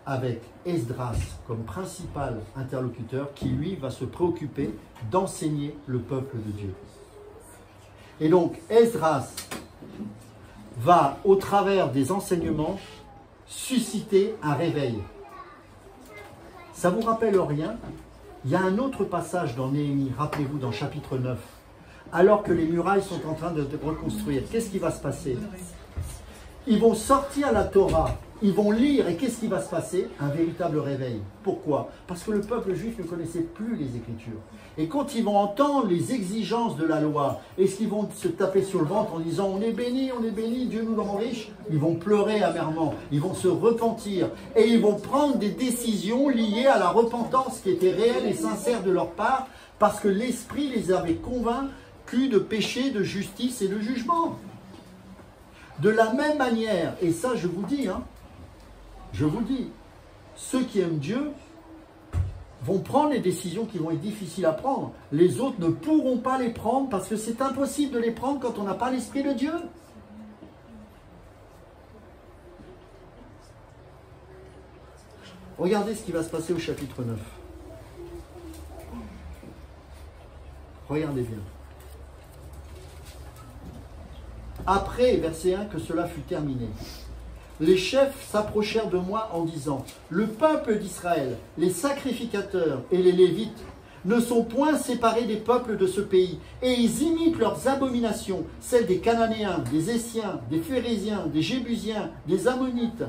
avec Esdras comme principal interlocuteur qui, lui, va se préoccuper d'enseigner le peuple de Dieu. Et donc, Esdras va, au travers des enseignements, susciter un réveil. Ça vous rappelle rien? Il y a un autre passage dans Néhémie, rappelez-vous, dans chapitre 9. Alors que les murailles sont en train de reconstruire, qu'est-ce qui va se passer? Ils vont sortir la Torah, ils vont lire, et qu'est-ce qui va se passer? Un véritable réveil. Pourquoi? Parce que le peuple juif ne connaissait plus les Écritures. Et quand ils vont entendre les exigences de la loi, est-ce qu'ils vont se taper sur le ventre en disant on est béni, Dieu nous rend riche? Ils vont pleurer amèrement, ils vont se repentir, et ils vont prendre des décisions liées à la repentance qui était réelle et sincère de leur part, parce que l'Esprit les avait convaincus de péché, de justice et de jugement. De la même manière, et ça je vous dis, ceux qui aiment Dieu vont prendre les décisions qui vont être difficiles à prendre. Les autres ne pourront pas les prendre parce que c'est impossible de les prendre quand on n'a pas l'Esprit de Dieu. Regardez ce qui va se passer au chapitre 9. Regardez bien. Après, verset 1, que cela fut terminé, les chefs s'approchèrent de moi en disant, le peuple d'Israël, les sacrificateurs et les Lévites ne sont point séparés des peuples de ce pays, et ils imitent leurs abominations, celles des Cananéens, des Essiens, des Phérésiens, des Jébusiens, des Ammonites,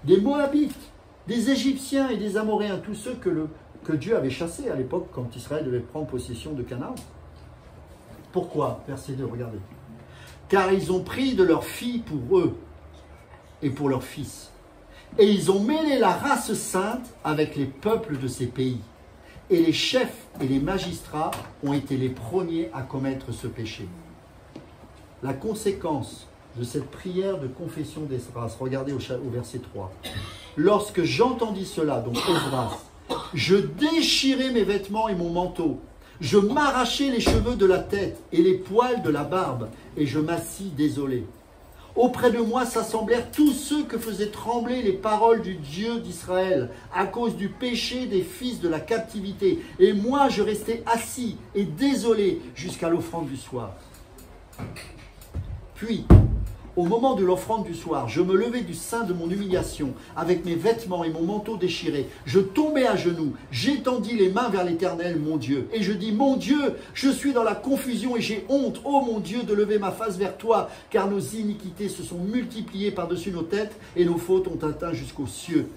des Moabites, des Égyptiens et des Amoréens, tous ceux que Dieu avait chassés à l'époque quand Israël devait prendre possession de Canaan. Pourquoi? Verset 2, regardez. Car ils ont pris de leurs filles pour eux et pour leurs fils. Et ils ont mêlé la race sainte avec les peuples de ces pays. Et les chefs et les magistrats ont été les premiers à commettre ce péché. La conséquence de cette prière de confession d'Esdras, regardez au verset 3. Lorsque j'entendis cela, donc Esdras, je déchirai mes vêtements et mon manteau. Je m'arrachai les cheveux de la tête et les poils de la barbe, et je m'assis désolé. Auprès de moi s'assemblèrent tous ceux que faisaient trembler les paroles du Dieu d'Israël, à cause du péché des fils de la captivité. Et moi, je restai assis et désolé jusqu'à l'offrande du soir. Puis, Au moment de l'offrande du soir, je me levai du sein de mon humiliation, avec mes vêtements et mon manteau déchiré. Je tombai à genoux, j'étendis les mains vers l'Éternel, mon Dieu. Et je dis, mon Dieu, je suis dans la confusion et j'ai honte, ô mon Dieu, de lever ma face vers toi, car nos iniquités se sont multipliées par-dessus nos têtes et nos fautes ont atteint jusqu'aux cieux.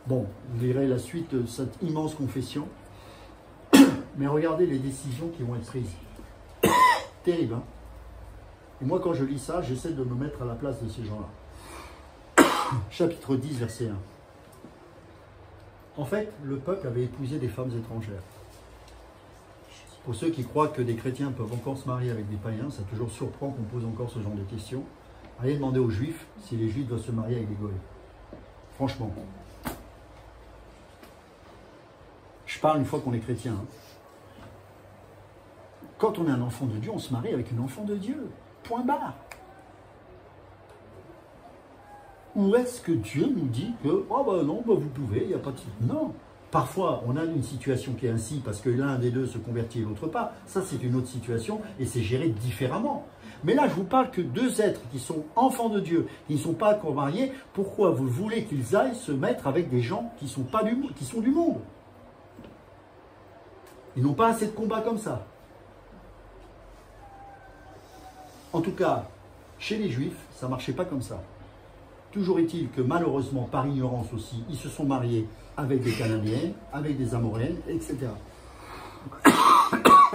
Bon, vous lirez la suite de cette immense confession. Mais regardez les décisions qui vont être prises. Terrible, hein? Et moi, quand je lis ça, j'essaie de me mettre à la place de ces gens-là. Chapitre 10, verset 1. En fait, le peuple avait épousé des femmes étrangères. Pour ceux qui croient que des chrétiens peuvent encore se marier avec des païens, ça toujours surprend qu'on pose encore ce genre de questions. Allez demander aux juifs si les juifs doivent se marier avec des goïs. Franchement. Je parle une fois qu'on est chrétien. Hein. Quand on est un enfant de Dieu, on se marie avec une enfant de Dieu. Point barre. Ou est-ce que Dieu nous dit que, oh ben non, ben vous pouvez, il n'y a pas de... Non. Parfois, on a une situation qui est ainsi parce que l'un des deux se convertit et l'autre pas. Ça, c'est une autre situation et c'est géré différemment. Mais là, je vous parle que deux êtres qui sont enfants de Dieu, qui ne sont pas encore mariés, pourquoi vous voulez qu'ils aillent se mettre avec des gens qui sont du monde? Ils n'ont pas assez de combats comme ça. En tout cas, chez les Juifs, ça ne marchait pas comme ça. Toujours est-il que malheureusement, par ignorance aussi, ils se sont mariés avec des Cananéennes, avec des Amoréennes, etc.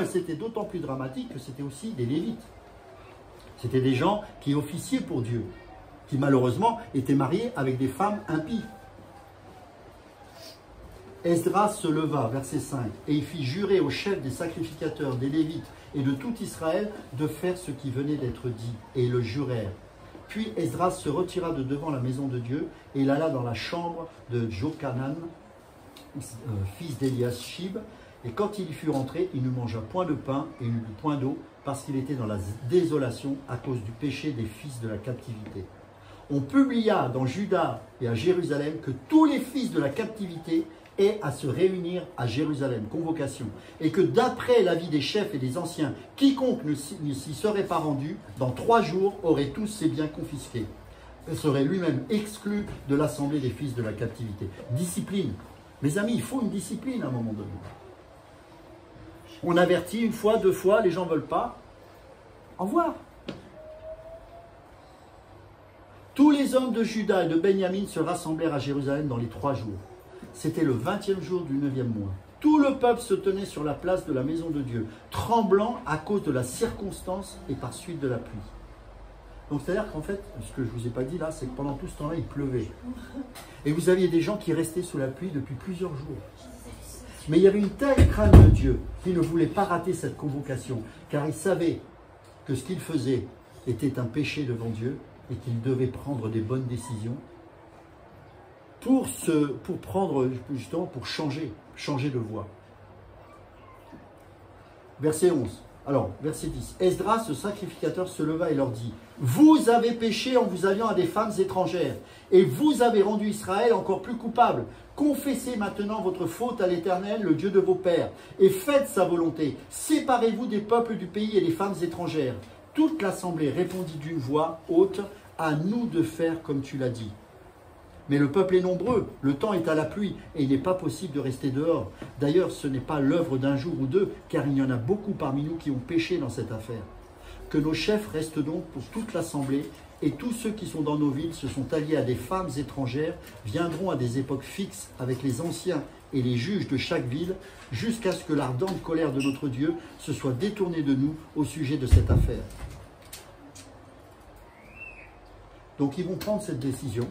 C'était d'autant plus dramatique que c'était aussi des Lévites. C'était des gens qui officiaient pour Dieu, qui malheureusement étaient mariés avec des femmes impies. Esdras se leva, verset 5, et il fit jurer aux chefs des sacrificateurs, des Lévites et de tout Israël de faire ce qui venait d'être dit, et ils le jurèrent. Puis Esdras se retira de devant la maison de Dieu, et il alla dans la chambre de Jochanan, fils d'Eliashib, et quand il y fut rentré, il ne mangea point de pain et ne but point d'eau, parce qu'il était dans la désolation à cause du péché des fils de la captivité. On publia dans Juda et à Jérusalem que tous les fils de la captivité et à se réunir à Jérusalem, convocation, et que d'après l'avis des chefs et des anciens, quiconque ne s'y serait pas rendu, dans 3 jours, aurait tous ses biens confisqués, et serait lui-même exclu de l'assemblée des fils de la captivité. Discipline. Mes amis, il faut une discipline à un moment donné. On avertit une fois, 2 fois, les gens ne veulent pas. Au revoir. Tous les hommes de Juda et de Benjamin se rassemblèrent à Jérusalem dans les 3 jours. C'était le 20e jour du 9e mois. Tout le peuple se tenait sur la place de la maison de Dieu, tremblant à cause de la circonstance et par suite de la pluie. Donc c'est-à-dire qu'en fait, ce que je ne vous ai pas dit là, c'est que pendant tout ce temps-là, il pleuvait. Et vous aviez des gens qui restaient sous la pluie depuis plusieurs jours. Mais il y avait une telle crainte de Dieu qu'il ne voulait pas rater cette convocation, car il savait que ce qu'il faisait était un péché devant Dieu et qu'il devait prendre des bonnes décisions pour prendre, justement, pour changer de voie. Verset 11. Alors, verset 10. Esdras, le sacrificateur, se leva et leur dit, « Vous avez péché en vous alliant à des femmes étrangères, et vous avez rendu Israël encore plus coupable. Confessez maintenant votre faute à l'Éternel, le Dieu de vos pères, et faites sa volonté. Séparez-vous des peuples du pays et des femmes étrangères. » Toute l'assemblée répondit d'une voix haute, « À nous de faire comme tu l'as dit. » Mais le peuple est nombreux, le temps est à la pluie et il n'est pas possible de rester dehors. D'ailleurs, ce n'est pas l'œuvre d'un jour ou deux, car il y en a beaucoup parmi nous qui ont péché dans cette affaire. Que nos chefs restent donc pour toute l'assemblée, et tous ceux qui sont dans nos villes se sont alliés à des femmes étrangères, viendront à des époques fixes avec les anciens et les juges de chaque ville, jusqu'à ce que l'ardente colère de notre Dieu se soit détournée de nous au sujet de cette affaire. Donc ils vont prendre cette décision.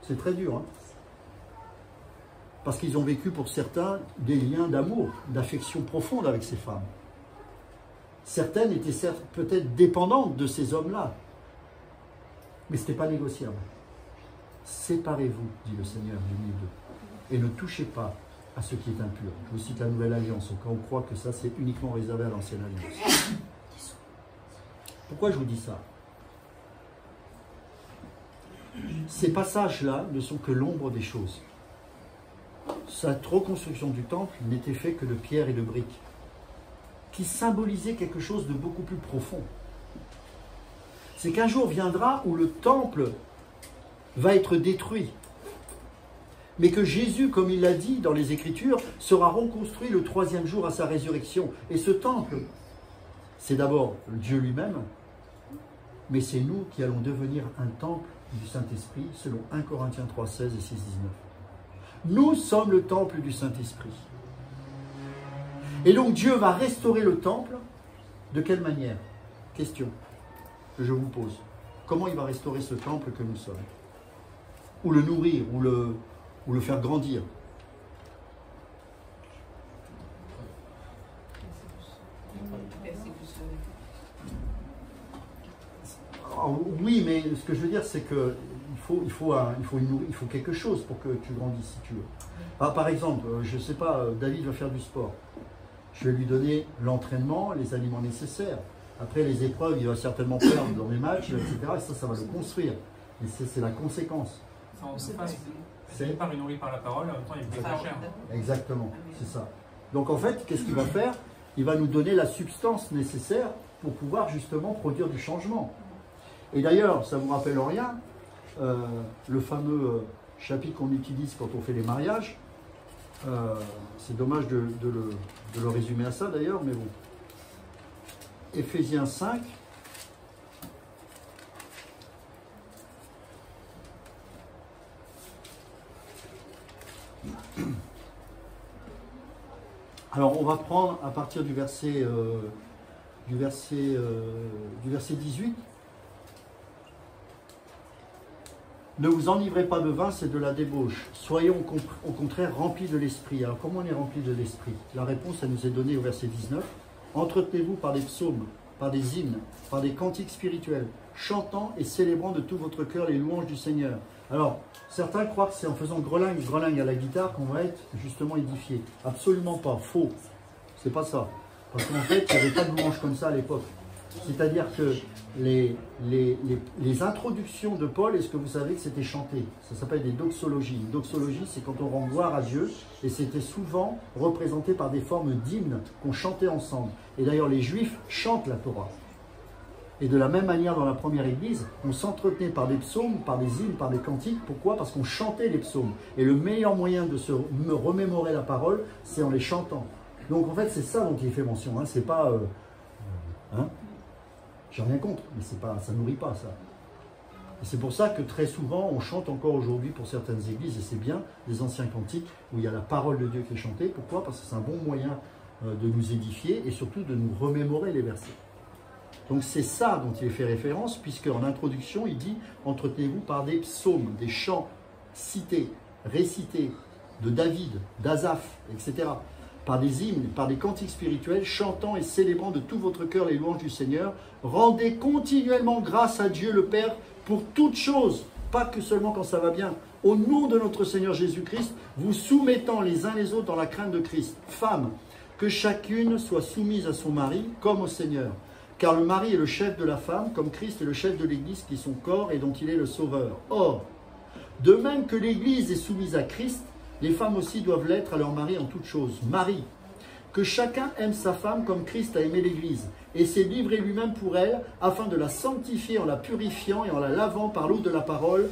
C'est très dur, hein, parce qu'ils ont vécu pour certains des liens d'amour, d'affection profonde avec ces femmes. Certaines étaient peut-être dépendantes de ces hommes-là, mais ce n'était pas négociable. Séparez-vous, dit le Seigneur du milieu d'eux, et ne touchez pas à ce qui est impur. Je vous cite la Nouvelle Alliance, au cas où on croit que ça c'est uniquement réservé à l'Ancienne Alliance. Pourquoi je vous dis ça ? Ces passages-là ne sont que l'ombre des choses. Cette reconstruction du temple n'était fait que de pierre et de briques. qui symbolisait quelque chose de beaucoup plus profond. C'est qu'un jour viendra où le temple va être détruit. Mais que Jésus, comme il l'a dit dans les Écritures, sera reconstruit le 3e jour à sa résurrection. Et ce temple, c'est d'abord Dieu lui-même, mais c'est nous qui allons devenir un temple du Saint-Esprit, selon 1 Corinthiens 3, 16 et 6, 19. Nous sommes le temple du Saint-Esprit. Et donc Dieu va restaurer le temple. De quelle manière? Question que je vous pose. Comment il va restaurer ce temple que nous sommes? Ou le nourrir, ou le faire grandir? Alors, oui, mais ce que je veux dire, c'est que il faut quelque chose pour que tu grandisses, si tu veux. Alors, par exemple, je ne sais pas, David va faire du sport. Je vais lui donner l'entraînement, les aliments nécessaires. Après, les épreuves, il va certainement perdre dans les matchs, etc. Et ça va le construire. Et c'est la conséquence. C'est pas nourri par la parole, en même temps, il peut faire cher. Exactement, c'est ça. Donc, en fait, qu'est-ce qu'il va faire? Il va nous donner la substance nécessaire pour pouvoir justement produire du changement. Et d'ailleurs, ça ne vous rappelle rien, le fameux chapitre qu'on utilise quand on fait les mariages, c'est dommage de le résumer à ça d'ailleurs, mais bon. Éphésiens 5. Alors on va prendre à partir du verset 18. Ne vous enivrez pas de vin, c'est de la débauche. Soyons au contraire remplis de l'esprit. Alors comment on est remplis de l'esprit? La réponse, elle nous est donnée au verset 19. Entretenez-vous par des psaumes, par des hymnes, par des cantiques spirituels, chantant et célébrant de tout votre cœur les louanges du Seigneur. Alors, certains croient que c'est en faisant grelingue à la guitare qu'on va être justement édifié. Absolument pas, faux. C'est pas ça. Parce qu'en fait, il n'y avait pas de louanges comme ça à l'époque. C'est-à-dire que les introductions de Paul, est-ce que vous savez que c'était chanté? Ça s'appelle des doxologies. Une doxologie, c'est quand on rend gloire à Dieu, et c'était souvent représenté par des formes d'hymnes qu'on chantait ensemble. Et d'ailleurs, les Juifs chantent la Torah. Et de la même manière, dans la première église, on s'entretenait par des psaumes, par des hymnes, par des cantiques. Pourquoi? Parce qu'on chantait les psaumes. Et le meilleur moyen de se remémorer la parole, c'est en les chantant. Donc en fait, c'est ça dont il fait mention. Hein. C'est pas... J'ai rien contre, mais ça ne nourrit pas ça. Et c'est pour ça que très souvent, on chante encore aujourd'hui pour certaines églises, et c'est bien, des anciens cantiques où il y a la parole de Dieu qui est chantée. Pourquoi? Parce que c'est un bon moyen de nous édifier et surtout de nous remémorer les versets. Donc c'est ça dont il fait référence, puisque en introduction, il dit « Entretenez-vous par des psaumes, des chants cités, récités de David, d'Asaph, etc. » par des hymnes, par des cantiques spirituels, chantant et célébrant de tout votre cœur les louanges du Seigneur. Rendez continuellement grâce à Dieu le Père pour toutes choses, pas que seulement quand ça va bien. Au nom de notre Seigneur Jésus-Christ, vous soumettant les uns les autres dans la crainte de Christ. Femmes, que chacune soit soumise à son mari comme au Seigneur. Car le mari est le chef de la femme, comme Christ est le chef de l'Église qui est son corps et dont il est le sauveur. Or, de même que l'Église est soumise à Christ, les femmes aussi doivent l'être à leur mari en toutes choses. Mari, que chacun aime sa femme comme Christ a aimé l'Église, et s'est livré lui-même pour elle, afin de la sanctifier en la purifiant et en la lavant par l'eau de la parole,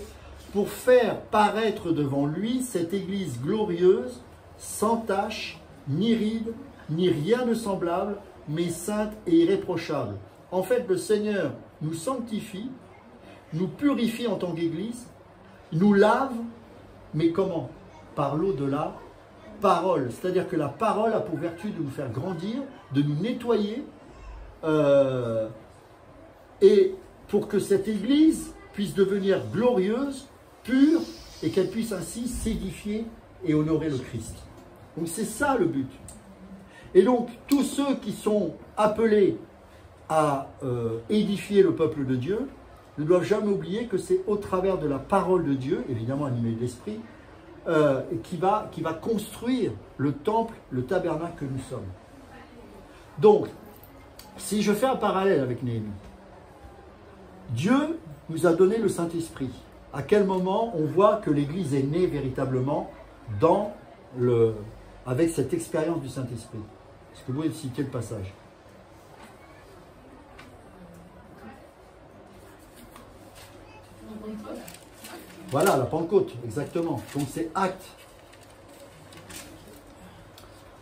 pour faire paraître devant lui cette Église glorieuse, sans tache, ni ride, ni rien de semblable, mais sainte et irréprochable. En fait, le Seigneur nous sanctifie, nous purifie en tant qu'Église, nous lave, mais comment? Par l'eau de la parole. C'est-à-dire que la parole a pour vertu de nous faire grandir, de nous nettoyer, et pour que cette Église puisse devenir glorieuse, pure, et qu'elle puisse ainsi s'édifier et honorer le Christ. Donc c'est ça le but. Et donc tous ceux qui sont appelés à édifier le peuple de Dieu ne doivent jamais oublier que c'est au travers de la parole de Dieu, évidemment animée de l'Esprit, qui va construire le temple, le tabernacle que nous sommes. Donc, si je fais un parallèle avec Néhémie, Dieu nous a donné le Saint-Esprit. À quel moment on voit que l'Église est née véritablement avec cette expérience du Saint-Esprit? Est-ce que vous pouvez citer le passage? Voilà, la Pentecôte, exactement. Donc c'est Actes.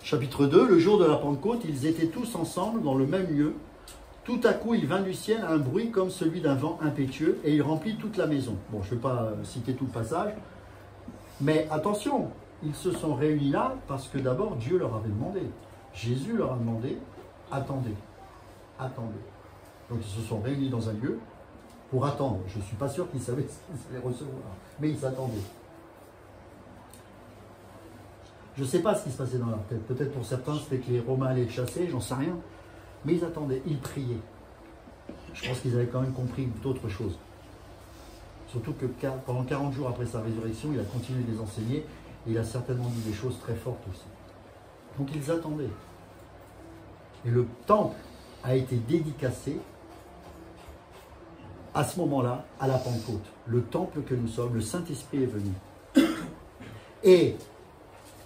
Chapitre 2, le jour de la Pentecôte, ils étaient tous ensemble dans le même lieu. Tout à coup, il vint du ciel un bruit comme celui d'un vent impétueux et il remplit toute la maison. Bon, je ne vais pas citer tout le passage, mais attention, ils se sont réunis là parce que d'abord Dieu leur avait demandé. Jésus leur a demandé, attendez, attendez. Donc ils se sont réunis dans un lieu pour attendre. Je ne suis pas sûr qu'ils savaient ce qu'ils allaient recevoir, mais ils s'attendaient. Je ne sais pas ce qui se passait dans leur tête. Peut-être pour certains, c'était que les Romains allaient les chasser, j'en sais rien. Mais ils attendaient, ils priaient. Je pense qu'ils avaient quand même compris d'autres choses. Surtout que pendant 40 jours après sa résurrection, il a continué de les enseigner et il a certainement dit des choses très fortes aussi. Donc ils attendaient. Et le temple a été dédicacé à ce moment-là à la Pentecôte. Le temple que nous sommes, le Saint-Esprit est venu. Et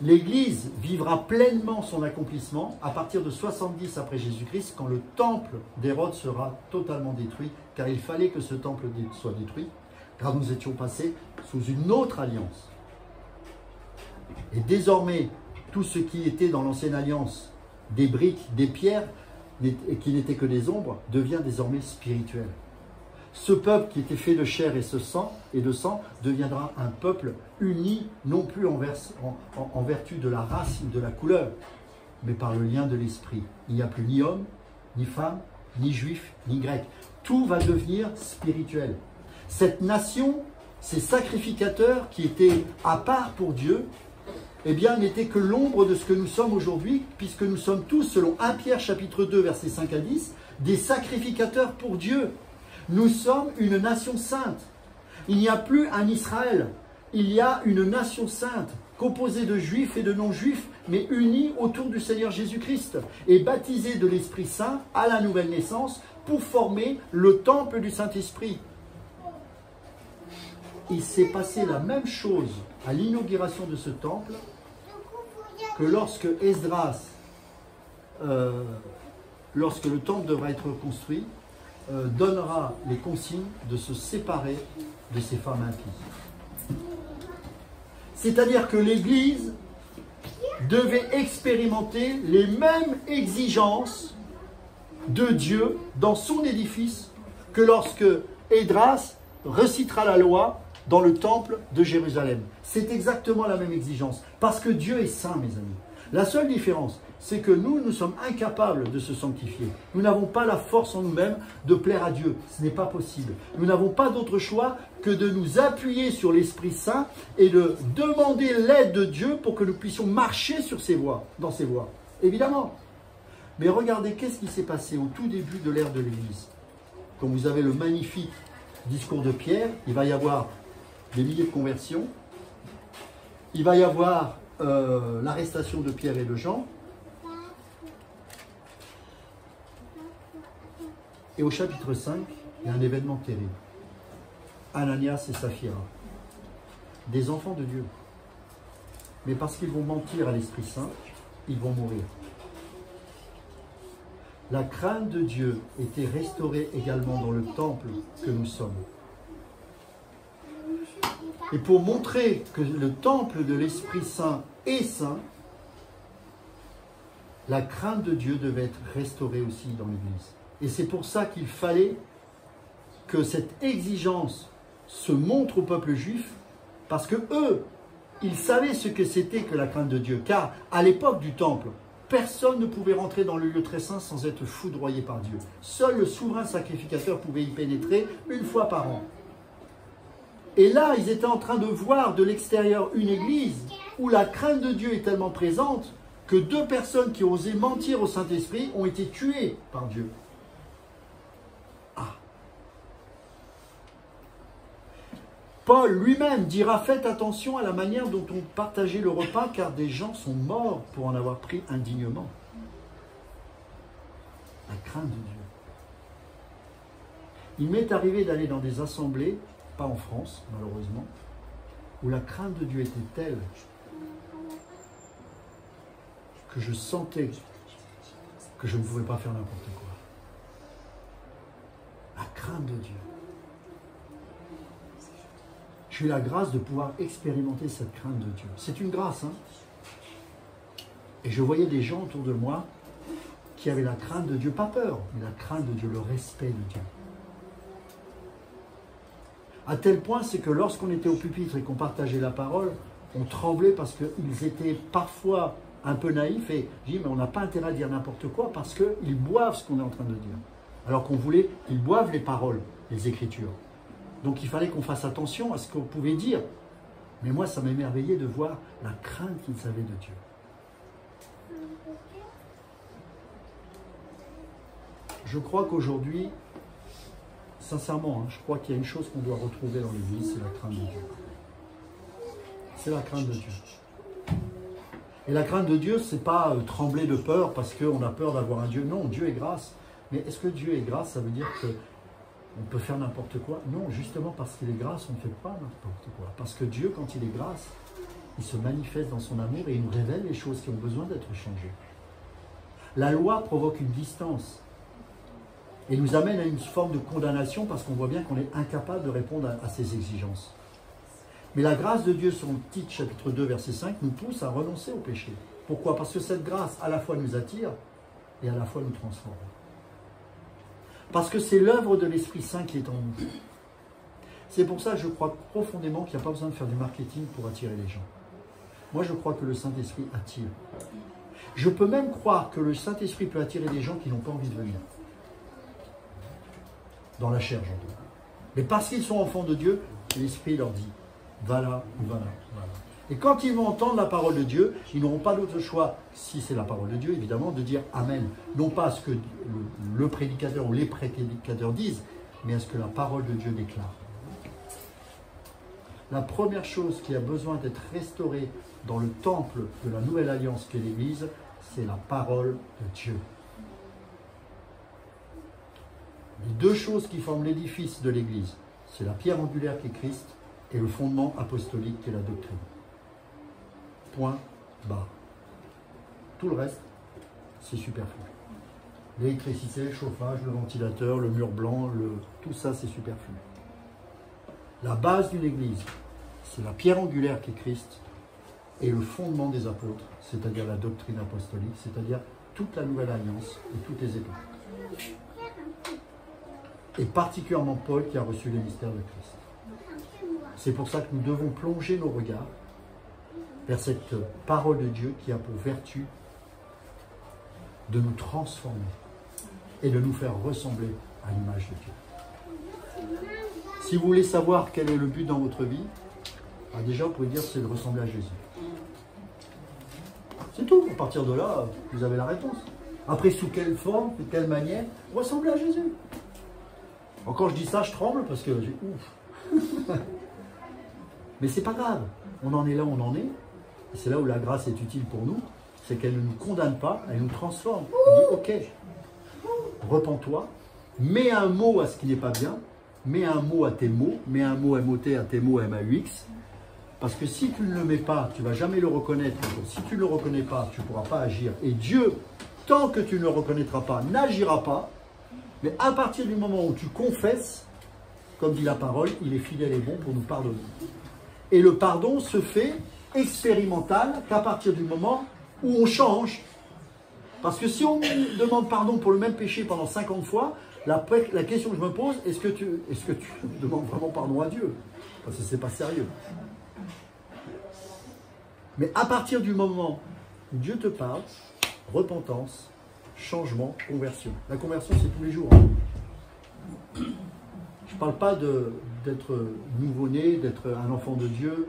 l'Église vivra pleinement son accomplissement à partir de 70 après Jésus-Christ, quand le temple d'Hérode sera totalement détruit, car il fallait que ce temple soit détruit, car nous étions passés sous une autre alliance. Et désormais, tout ce qui était dans l'ancienne alliance, des briques, des pierres, et qui n'étaient que des ombres, devient désormais spirituel. Ce peuple qui était fait de chair et de sang deviendra un peuple uni, non plus en vertu de la race ou de la couleur, mais par le lien de l'esprit. Il n'y a plus ni homme, ni femme, ni juif, ni grec. Tout va devenir spirituel. Cette nation, ces sacrificateurs qui étaient à part pour Dieu, eh bien, n'étaient que l'ombre de ce que nous sommes aujourd'hui, puisque nous sommes tous, selon 1 Pierre chapitre 2, versets 5 à 10, des sacrificateurs pour Dieu. Nous sommes une nation sainte. Il n'y a plus un Israël. Il y a une nation sainte, composée de juifs et de non-juifs, mais unis autour du Seigneur Jésus-Christ et baptisés de l'Esprit Saint à la nouvelle naissance pour former le temple du Saint-Esprit. Il s'est passé la même chose à l'inauguration de ce temple que lorsque Esdras, lorsque le temple devra être construit, donnera les consignes de se séparer de ces femmes impies. C'est-à-dire que l'Église devait expérimenter les mêmes exigences de Dieu dans son édifice que lorsque Esdras recitera la loi dans le temple de Jérusalem. C'est exactement la même exigence, parce que Dieu est saint, mes amis. La seule différence, c'est que nous sommes incapables de se sanctifier. Nous n'avons pas la force en nous-mêmes de plaire à Dieu. Ce n'est pas possible. Nous n'avons pas d'autre choix que de nous appuyer sur l'Esprit Saint et de demander l'aide de Dieu pour que nous puissions marcher sur ses voies, dans ses voies. Évidemment. Mais regardez, qu'est-ce qui s'est passé au tout début de l'ère de l'Église. Quand vous avez le magnifique discours de Pierre, il va y avoir des milliers de conversions. Il va y avoir l'arrestation de Pierre et de Jean. Et au chapitre 5, il y a un événement terrible. Ananias et Saphira, des enfants de Dieu. Mais parce qu'ils vont mentir à l'Esprit Saint, ils vont mourir. La crainte de Dieu était restaurée également dans le temple que nous sommes. Et pour montrer que le temple de l'Esprit Saint est saint, la crainte de Dieu devait être restaurée aussi dans l'Église. Et c'est pour ça qu'il fallait que cette exigence se montre au peuple juif, parce que eux, ils savaient ce que c'était que la crainte de Dieu. Car à l'époque du temple, personne ne pouvait rentrer dans le lieu très saint sans être foudroyé par Dieu. Seul le souverain sacrificateur pouvait y pénétrer une fois par an. Et là, ils étaient en train de voir de l'extérieur une église où la crainte de Dieu est tellement présente que 2 personnes qui osaient mentir au Saint-Esprit ont été tuées par Dieu. Ah. Paul lui-même dira: faites attention à la manière dont on partageait le repas, car des gens sont morts pour en avoir pris indignement. La crainte de Dieu. Il m'est arrivé d'aller dans des assemblées, pas en France malheureusement, où la crainte de Dieu était telle que je sentais que je ne pouvais pas faire n'importe quoi. La crainte de Dieu. J'ai eu la grâce de pouvoir expérimenter cette crainte de Dieu. C'est une grâce, hein. Et je voyais des gens autour de moi qui avaient la crainte de Dieu, pas peur, mais la crainte de Dieu, le respect de Dieu. À tel point, c'est que lorsqu'on était au pupitre et qu'on partageait la parole, on tremblait parce qu'ils étaient parfois un peu naïfs et je dis, mais on n'a pas intérêt à dire n'importe quoi parce qu'ils boivent ce qu'on est en train de dire. Alors qu'on voulait qu'ils boivent les paroles, les Écritures. Donc il fallait qu'on fasse attention à ce qu'on pouvait dire. Mais moi, ça m'émerveillait de voir la crainte qu'ils avaient de Dieu. Je crois qu'aujourd'hui, sincèrement, hein, je crois qu'il y a une chose qu'on doit retrouver dans l'Église, c'est la crainte de Dieu. C'est la crainte de Dieu. Et la crainte de Dieu, ce n'est pas trembler de peur parce qu'on a peur d'avoir un Dieu. Non, Dieu est grâce. Mais est-ce que Dieu est grâce, ça veut dire qu'on peut faire n'importe quoi? Non, justement parce qu'il est grâce, on ne fait pas n'importe quoi. Parce que Dieu, quand il est grâce, il se manifeste dans son amour et il nous révèle les choses qui ont besoin d'être changées. La loi provoque une distance et nous amène à une forme de condamnation parce qu'on voit bien qu'on est incapable de répondre à ses exigences. Mais la grâce de Dieu, sur Tite chapitre 2, verset 5, nous pousse à renoncer au péché. Pourquoi? Parce que cette grâce, à la fois nous attire et à la fois nous transforme. Parce que c'est l'œuvre de l'Esprit Saint qui est en nous. C'est pour ça que je crois profondément qu'il n'y a pas besoin de faire du marketing pour attirer les gens. Moi, je crois que le Saint-Esprit attire. Je peux même croire que le Saint-Esprit peut attirer des gens qui n'ont pas envie de venir. Dans la chair, j'entends. Mais parce qu'ils sont enfants de Dieu, l'Esprit leur dit, va là, va là, va là. Et quand ils vont entendre la parole de Dieu, ils n'auront pas d'autre choix, si c'est la parole de Dieu, évidemment, de dire Amen. Non pas à ce que le prédicateur ou les prédicateurs disent, mais à ce que la parole de Dieu déclare. La première chose qui a besoin d'être restaurée dans le temple de la nouvelle alliance qu'est l'Église, c'est la parole de Dieu. Les deux choses qui forment l'édifice de l'Église, c'est la pierre angulaire qui est Christ et le fondement apostolique qui est la doctrine. Point barre. Tout le reste, c'est superflu. L'électricité, le chauffage, le ventilateur, le mur blanc, tout ça, c'est superflu. La base d'une église, c'est la pierre angulaire qui est Christ et le fondement des apôtres, c'est-à-dire la doctrine apostolique, c'est-à-dire toute la nouvelle alliance et toutes les épîtres. Et particulièrement Paul qui a reçu les mystères de Christ. C'est pour ça que nous devons plonger nos regards vers cette parole de Dieu qui a pour vertu de nous transformer et de nous faire ressembler à l'image de Dieu. Si vous voulez savoir quel est le but dans votre vie, déjà vous pouvez dire c'est de ressembler à Jésus. C'est tout. À partir de là, vous avez la réponse. Après, sous quelle forme, de quelle manière, ressembler à Jésus. Quand je dis ça, je tremble parce que j'ai ouf. Mais c'est pas grave. On en est là où on en est. Et c'est là où la grâce est utile pour nous. C'est qu'elle ne nous condamne pas, elle nous transforme. Elle dit, ok, repens-toi, mets un mot à ce qui n'est pas bien, mets un mot à tes mots, mets un mot MOT à tes mots MAUX. Parce que si tu ne le mets pas, tu ne vas jamais le reconnaître. Si tu ne le reconnais pas, tu ne pourras pas agir. Et Dieu, tant que tu ne le reconnaîtras pas, n'agira pas. Mais à partir du moment où tu confesses, comme dit la parole, il est fidèle et bon pour nous pardonner. Et le pardon se fait expérimental qu'à partir du moment où on change. Parce que si on demande pardon pour le même péché pendant 50 fois, la question que je me pose, est-ce que tu demandes vraiment pardon à Dieu? Parce que ce n'est pas sérieux. Mais à partir du moment où Dieu te parle, repentance, changement, conversion. La conversion, c'est tous les jours. Je ne parle pas d'être nouveau-né, d'être un enfant de Dieu.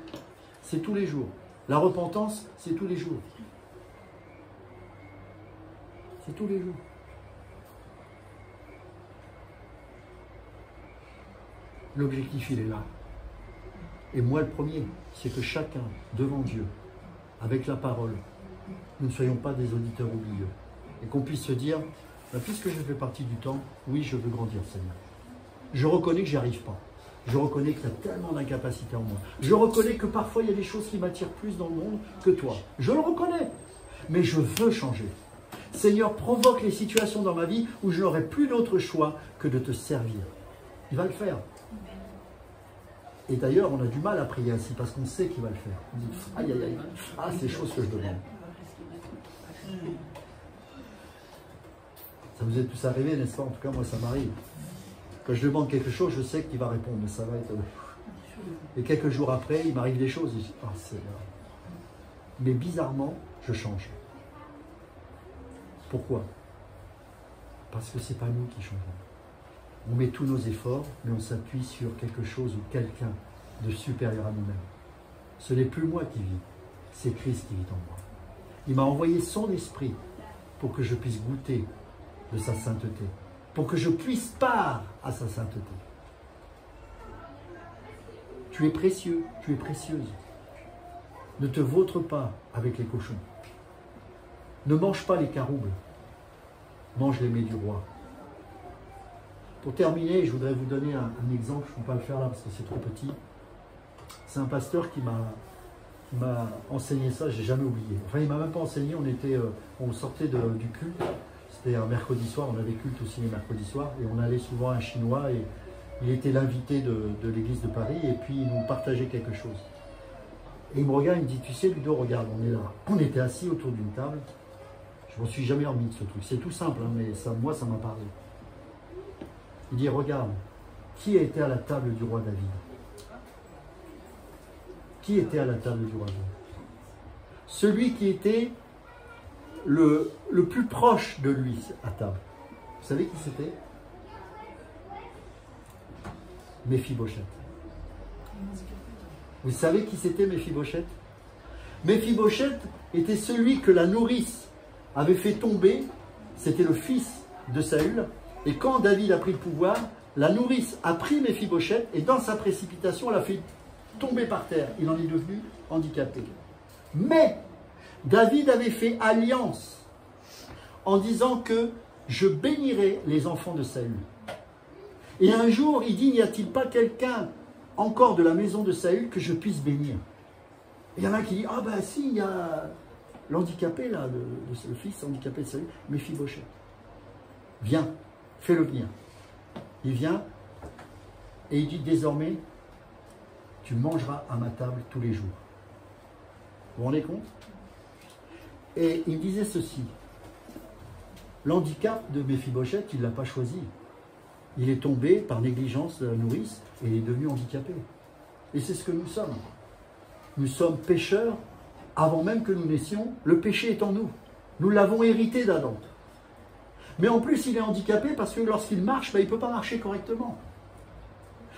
C'est tous les jours. La repentance, c'est tous les jours. C'est tous les jours. L'objectif, il est là. Et moi, le premier, c'est que chacun, devant Dieu, avec la parole, nous ne soyons pas des auditeurs oublieux. Et qu'on puisse se dire, puisque je fais partie du temps, oui, je veux grandir, Seigneur. Je reconnais que j'y arrive pas. Je reconnais qu'il y a tellement d'incapacités en moi. Je reconnais que parfois, il y a des choses qui m'attirent plus dans le monde que toi. Je le reconnais. Mais je veux changer. Seigneur, provoque les situations dans ma vie où je n'aurai plus d'autre choix que de te servir. Il va le faire. Et d'ailleurs, on a du mal à prier ainsi parce qu'on sait qu'il va le faire. On dit, aïe, aïe, aïe, ah, c'est chose que je demande. Ça vous est tous arrivé, n'est-ce pas? En tout cas, moi, ça m'arrive. Quand je demande quelque chose, je sais qu'il va répondre, mais ça va être... Et quelques jours après, il m'arrive des choses. Et je dis, ah, c'est là. Mais bizarrement, je change. Pourquoi? Parce que ce n'est pas nous qui changeons. On met tous nos efforts, mais on s'appuie sur quelque chose ou quelqu'un de supérieur à nous-mêmes. Ce n'est plus moi qui vis, c'est Christ qui vit en moi. Il m'a envoyé son esprit pour que je puisse goûter de sa sainteté, pour que je puisse part à sa sainteté. Tu es précieux, tu es précieuse. Ne te vautre pas avec les cochons. Ne mange pas les caroubles. Mange les mets du roi. Pour terminer, je voudrais vous donner un exemple. Je ne peux pas le faire là parce que c'est trop petit. C'est un pasteur qui m'a enseigné ça, je n'ai jamais oublié. Enfin, il ne m'a même pas enseigné, on sortait du culte. C'était un mercredi soir, on avait culte aussi les mercredis soirs. Et on allait souvent à un Chinois et il était l'invité de l'église de Paris. Et puis, il nous partageait quelque chose. Et il me regarde, il me dit, tu sais Ludo, regarde, on est là. On était assis autour d'une table. Je ne m'en suis jamais remis de ce truc. C'est tout simple, hein, mais ça, moi, ça m'a parlé. Il dit, regarde, qui était à la table du roi David? Qui était à la table du roi David? Celui qui était le plus proche de lui à table. Vous savez qui c'était? Méphibosheth. Vous savez qui c'était Méphibosheth? Méphibosheth était celui que la nourrice avait fait tomber. C'était le fils de Saül. Et quand David a pris le pouvoir, la nourrice a pris Méphibosheth et dans sa précipitation, l'a fait tomber par terre. Il en est devenu handicapé. Mais David avait fait alliance en disant que je bénirai les enfants de Saül. Et un jour, il dit, n'y a-t-il pas quelqu'un encore de la maison de Saül que je puisse bénir? Et il y en a un qui dit, ah ben si, il y a l'handicapé là, le fils handicapé de Saül, Méphibosheth. Viens, fais-le venir. Il vient et il dit, désormais, tu mangeras à ma table tous les jours. Vous vous rendez compte? Et il disait ceci, l'handicap de Méphibosheth, il ne l'a pas choisi. Il est tombé par négligence de la nourrice et il est devenu handicapé. Et c'est ce que nous sommes. Nous sommes pécheurs avant même que nous naissions. Le péché est en nous. Nous l'avons hérité d'Adam. Mais en plus, il est handicapé parce que lorsqu'il marche, il ne peut pas marcher correctement.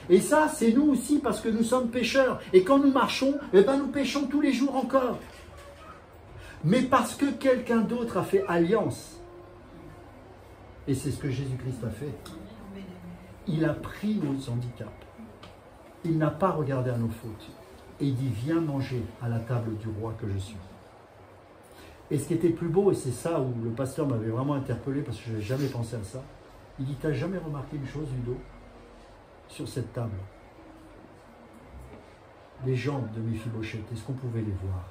Et ça, c'est nous aussi parce que nous sommes pécheurs. Et quand nous marchons, nous péchons tous les jours encore. Mais parce que quelqu'un d'autre a fait alliance. Et c'est ce que Jésus-Christ a fait. Il a pris nos handicaps. Il n'a pas regardé à nos fautes. Et il dit, viens manger à la table du roi que je suis. Et ce qui était plus beau, et c'est ça où le pasteur m'avait vraiment interpellé, parce que je n'avais jamais pensé à ça, il dit, t'as jamais remarqué une chose, Ludo, sur cette table? Les jambes de Méphibosheth, est-ce qu'on pouvait les voir?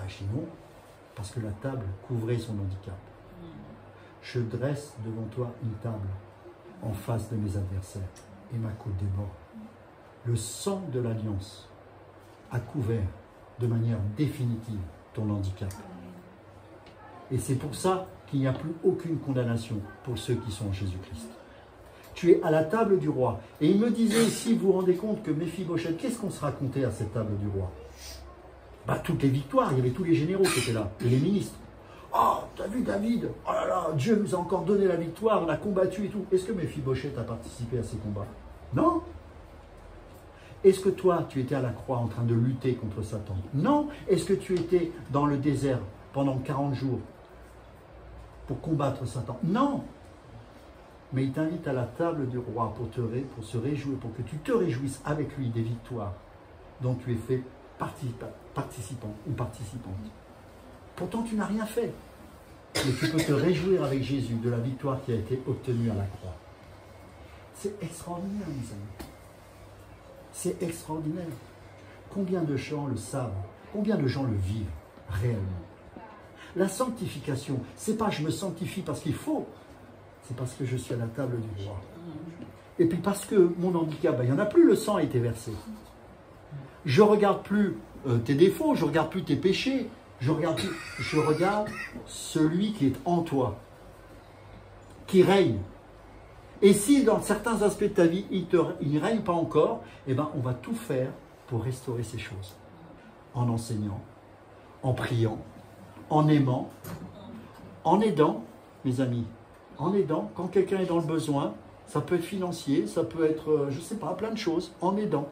Je dis non, parce que la table couvrait son handicap. Je dresse devant toi une table en face de mes adversaires, et ma côte déborde. Le sang de l'alliance a couvert de manière définitive ton handicap. Et c'est pour ça qu'il n'y a plus aucune condamnation pour ceux qui sont en Jésus-Christ. Tu es à la table du roi. Et il me disait, si vous vous rendez compte que Méphibosheth, qu'est-ce qu'on se racontait à cette table du roi? Toutes les victoires, il y avait tous les généraux qui étaient là, et les ministres. Oh, t'as vu David? Oh là là, Dieu nous a encore donné la victoire, on a combattu et tout. Est-ce que Méphibosheth a participé à ces combats? Non. Est-ce que toi, tu étais à la croix en train de lutter contre Satan? Non. Est-ce que tu étais dans le désert pendant 40 jours pour combattre Satan? Non. Mais il t'invite à la table du roi pour se réjouir, pour que tu te réjouisses avec lui des victoires dont tu es fait participant ou participante. Pourtant, tu n'as rien fait. Mais tu peux te réjouir avec Jésus de la victoire qui a été obtenue à la croix. C'est extraordinaire, mes amis. C'est extraordinaire. Combien de gens le savent? Combien de gens le vivent réellement? La sanctification, c'est pas je me sanctifie parce qu'il faut. C'est parce que je suis à la table du roi. Et puis parce que mon handicap, ben, il n'y en a plus, le sang a été versé. Je ne regarde plus tes défauts, je ne regarde plus tes péchés, je regarde celui qui est en toi, qui règne. Et si dans certains aspects de ta vie, il ne règne pas encore, eh ben, on va tout faire pour restaurer ces choses. En enseignant, en priant, en aimant, en aidant, mes amis, en aidant, quand quelqu'un est dans le besoin, ça peut être financier, ça peut être, je ne sais pas, plein de choses, en aidant.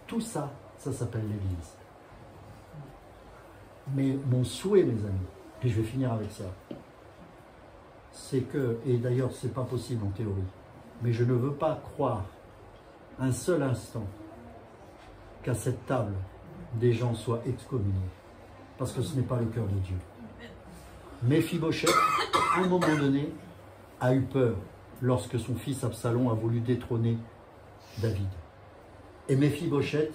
Tout ça, ça s'appelle l'Église. Mais mon souhait, mes amis, et je vais finir avec ça, c'est que, et d'ailleurs ce n'est pas possible en théorie, mais je ne veux pas croire un seul instant qu'à cette table, des gens soient excommuniés, parce que ce n'est pas le cœur de Dieu. Méphibosheth, à un moment donné, a eu peur lorsque son fils Absalom a voulu détrôner David. Et Méphibosheth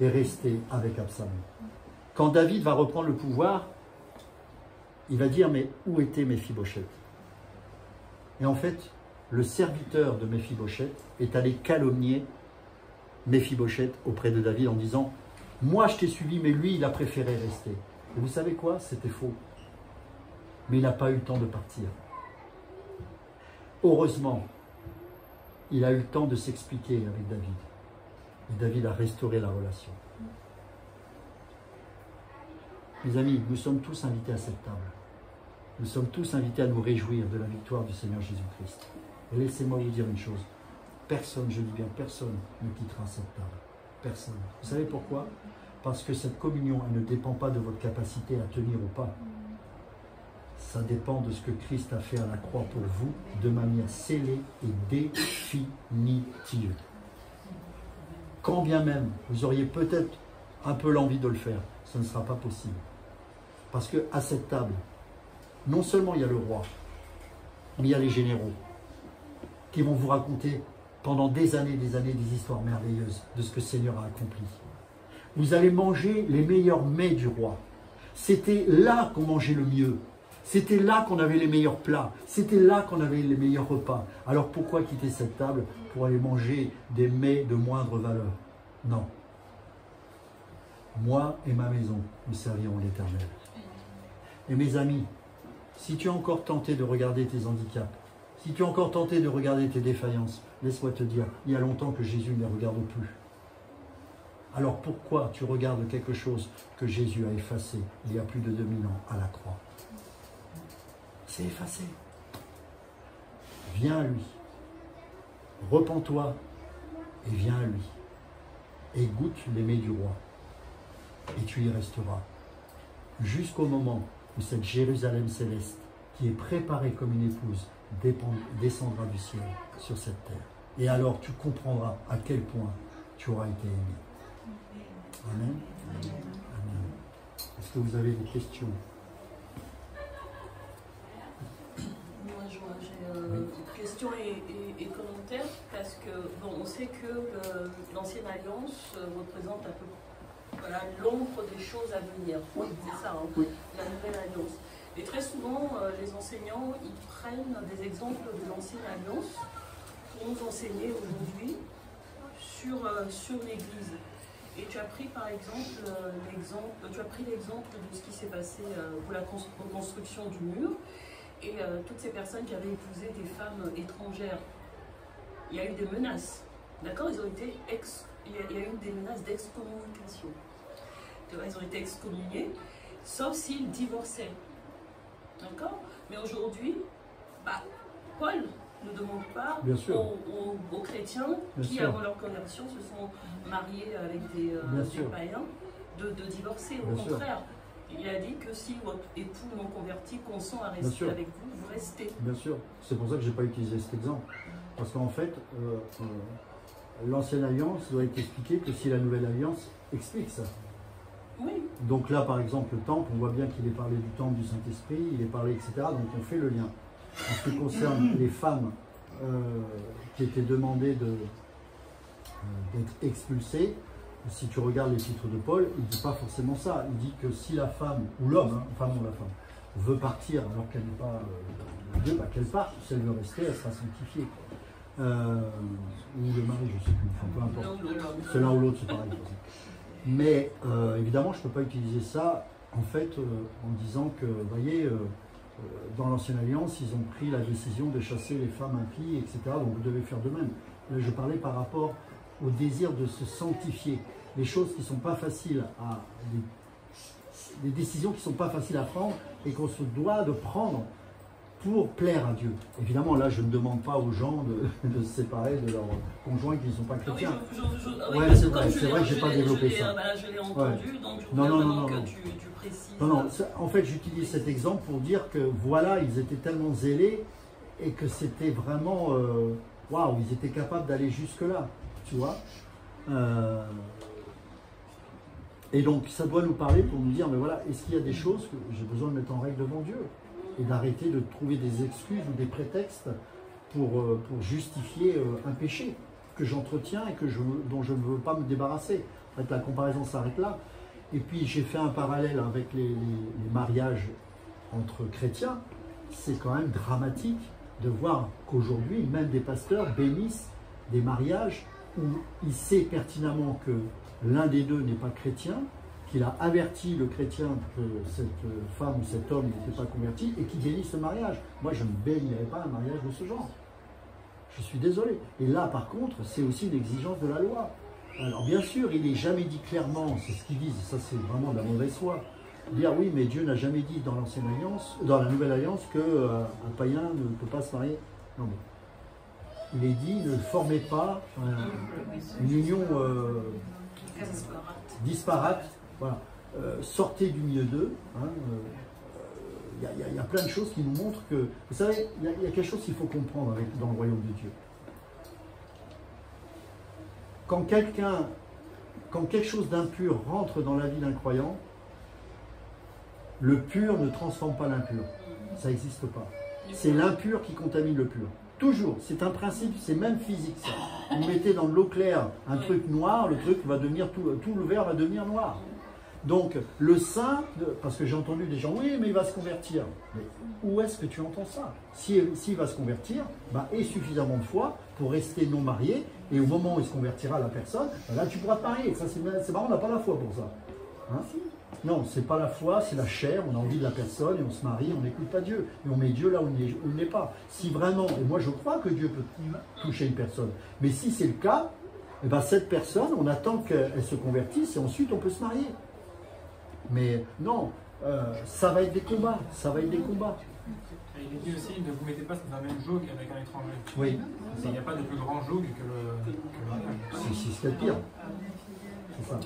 est resté avec Absalom. Quand David va reprendre le pouvoir, il va dire, mais où était Méphibosheth? Et en fait, le serviteur de Méphibosheth est allé calomnier Méphibosheth auprès de David en disant, moi je t'ai suivi, mais lui il a préféré rester. Et vous savez quoi? C'était faux. Mais il n'a pas eu le temps de partir. Heureusement, il a eu le temps de s'expliquer avec David. Et David a restauré la relation. Mes amis, nous sommes tous invités à cette table. Nous sommes tous invités à nous réjouir de la victoire du Seigneur Jésus-Christ. Et laissez-moi vous dire une chose. Personne, je dis bien personne, ne quittera cette table. Personne. Vous savez pourquoi? Parce que cette communion, elle ne dépend pas de votre capacité à tenir ou pas. Ça dépend de ce que Christ a fait à la croix pour vous, de manière scellée et définitive. Quand bien même, vous auriez peut-être un peu l'envie de le faire, ce ne sera pas possible. Parce qu'à cette table, non seulement il y a le roi, mais il y a les généraux qui vont vous raconter pendant des années des histoires merveilleuses de ce que le Seigneur a accompli. Vous allez manger les meilleurs mets du roi. C'était là qu'on mangeait le mieux. C'était là qu'on avait les meilleurs plats. C'était là qu'on avait les meilleurs repas. Alors pourquoi quitter cette table pour aller manger des mets de moindre valeur? Non. Moi et ma maison, nous servirons l'Éternel. Et mes amis, si tu es encore tenté de regarder tes handicaps, si tu es encore tenté de regarder tes défaillances, laisse-moi te dire, il y a longtemps que Jésus ne les regarde plus. Alors pourquoi tu regardes quelque chose que Jésus a effacé il y a plus de 2000 ans à la croix? C'est effacé. Viens à lui. Repens-toi et viens à lui. Et goûte les mets du roi. Et tu y resteras. Jusqu'au moment où cette Jérusalem céleste, qui est préparée comme une épouse, descendra du ciel sur cette terre. Et alors tu comprendras à quel point tu auras été aimé. Amen. Amen. Est-ce que vous avez des questions? Moi, j'ai questions et commentaires parce que bon, on sait que l'ancienne alliance représente un peu l'ombre des choses à venir. Oui. C'est ça, hein, oui. La nouvelle alliance. Et très souvent, les enseignants, ils prennent des exemples de l'ancienne alliance pour nous enseigner aujourd'hui sur l'Église. Et tu as pris par exemple l'exemple de ce qui s'est passé pour la reconstruction du mur et toutes ces personnes qui avaient épousé des femmes étrangères. Il y a eu des menaces, d'accord? Il y a eu des menaces d'excommunication. Ils ont été excommuniés, sauf s'ils divorçaient. D'accord? Mais aujourd'hui, Paul ne demande pas aux chrétiens qui, avant leur conversion, se sont mariés avec des païens de divorcer. Au contraire, il a dit que si votre époux non converti consent à rester avec vous, vous restez. Bien sûr. C'est pour ça que je n'ai pas utilisé cet exemple. Parce qu'en fait, l'ancienne alliance doit être expliquée que si la nouvelle alliance explique ça. Oui. Donc là, par exemple, le temple, on voit bien qu'il est parlé du temple du Saint-Esprit, il est parlé, etc. Donc on fait le lien. En ce qui concerne les femmes qui étaient demandées d'être expulsées, si tu regardes les titres de Paul, il ne dit pas forcément ça. Il dit que si la femme, ou l'homme, femme ou la femme, veut partir alors qu'elle n'est pas de Dieu, qu'elle parte. Si elle veut rester, elle sera sanctifiée. ou le mari, je ne sais plus, enfin, peu importe. C'est l'un ou l'autre, c'est pareil. Mais évidemment, je ne peux pas utiliser ça en fait en disant que, vous voyez, dans l'Ancienne Alliance, ils ont pris la décision de chasser les femmes impies, etc. Donc vous devez faire de même. Là, je parlais par rapport au désir de se sanctifier. Les choses qui ne sont pas faciles à... des décisions qui ne sont pas faciles à prendre et qu'on se doit de prendre pour plaire à Dieu. Évidemment, là, je ne demande pas aux gens de se séparer de leurs conjoints qui ne sont pas chrétiens. Oui, c'est vrai que je n'ai pas développé ça. Je l'ai entendu, donc je non, voudrais non, non, que non. tu précises. Non, en fait, j'utilise cet exemple pour dire que voilà, ils étaient tellement zélés et que c'était vraiment... waouh, ils étaient capables d'aller jusque-là, tu vois. Et donc, ça doit nous parler pour nous dire, mais voilà, est-ce qu'il y a des choses que j'ai besoin de mettre en règle devant Dieu et d'arrêter de trouver des excuses ou des prétextes pour justifier un péché que j'entretiens et dont je ne veux pas me débarrasser. En fait, la comparaison s'arrête là. Et puis, j'ai fait un parallèle avec les mariages entre chrétiens. C'est quand même dramatique de voir qu'aujourd'hui, même des pasteurs bénissent des mariages où il sait pertinemment que l'un des deux n'est pas chrétien, qu'il a averti le chrétien que cette femme ou cet homme n'était pas converti et qu'il bénisse ce mariage. Moi, je ne bénirais pas un mariage de ce genre. Je suis désolé. Et là, par contre, c'est aussi une exigence de la loi. Alors, bien sûr, il n'est jamais dit clairement, c'est ce qu'ils disent, ça c'est vraiment de la mauvaise foi. Dire oui, mais Dieu n'a jamais dit dans l'Ancienne Alliance, dans la Nouvelle Alliance, qu'un païen ne peut pas se marier. Non, mais il est dit, ne formez pas une union disparate. Voilà. Sortez du milieu d'eux. Il y a plein de choses qui nous montrent que... Vous savez, il y a quelque chose qu'il faut comprendre dans le royaume de Dieu. Quand quelque chose d'impur rentre dans la vie d'un croyant, le pur ne transforme pas l'impur. Ça n'existe pas. C'est l'impur qui contamine le pur. Toujours. C'est un principe, c'est même physique ça. Vous mettez dans de l'eau claire un truc noir, le truc va devenir, tout le verre va devenir noir. Donc le saint, parce que j'ai entendu des gens, oui mais il va se convertir. Mais où est-ce que tu entends ça? S'il va se convertir, aie suffisamment de foi pour rester non marié, et au moment où il se convertira la personne, là tu pourras te marier. Ça c'est marrant, on n'a pas la foi pour ça. Hein? Non, c'est pas la foi, c'est la chair, on a envie de la personne et on se marie, on n'écoute pas Dieu. Et on met Dieu là où il n'est pas. Si vraiment, et moi je crois que Dieu peut toucher une personne, mais si c'est le cas, cette personne, on attend qu'elle se convertisse et ensuite on peut se marier. Mais non, ça va être des combats, ça va être des combats. Et il est dit aussi, ne vous mettez pas dans un même joug avec un étranger. Oui. Il n'y a pas de plus grand joug que le mariage. C'est ce qu'il y a de pire. C'est ça.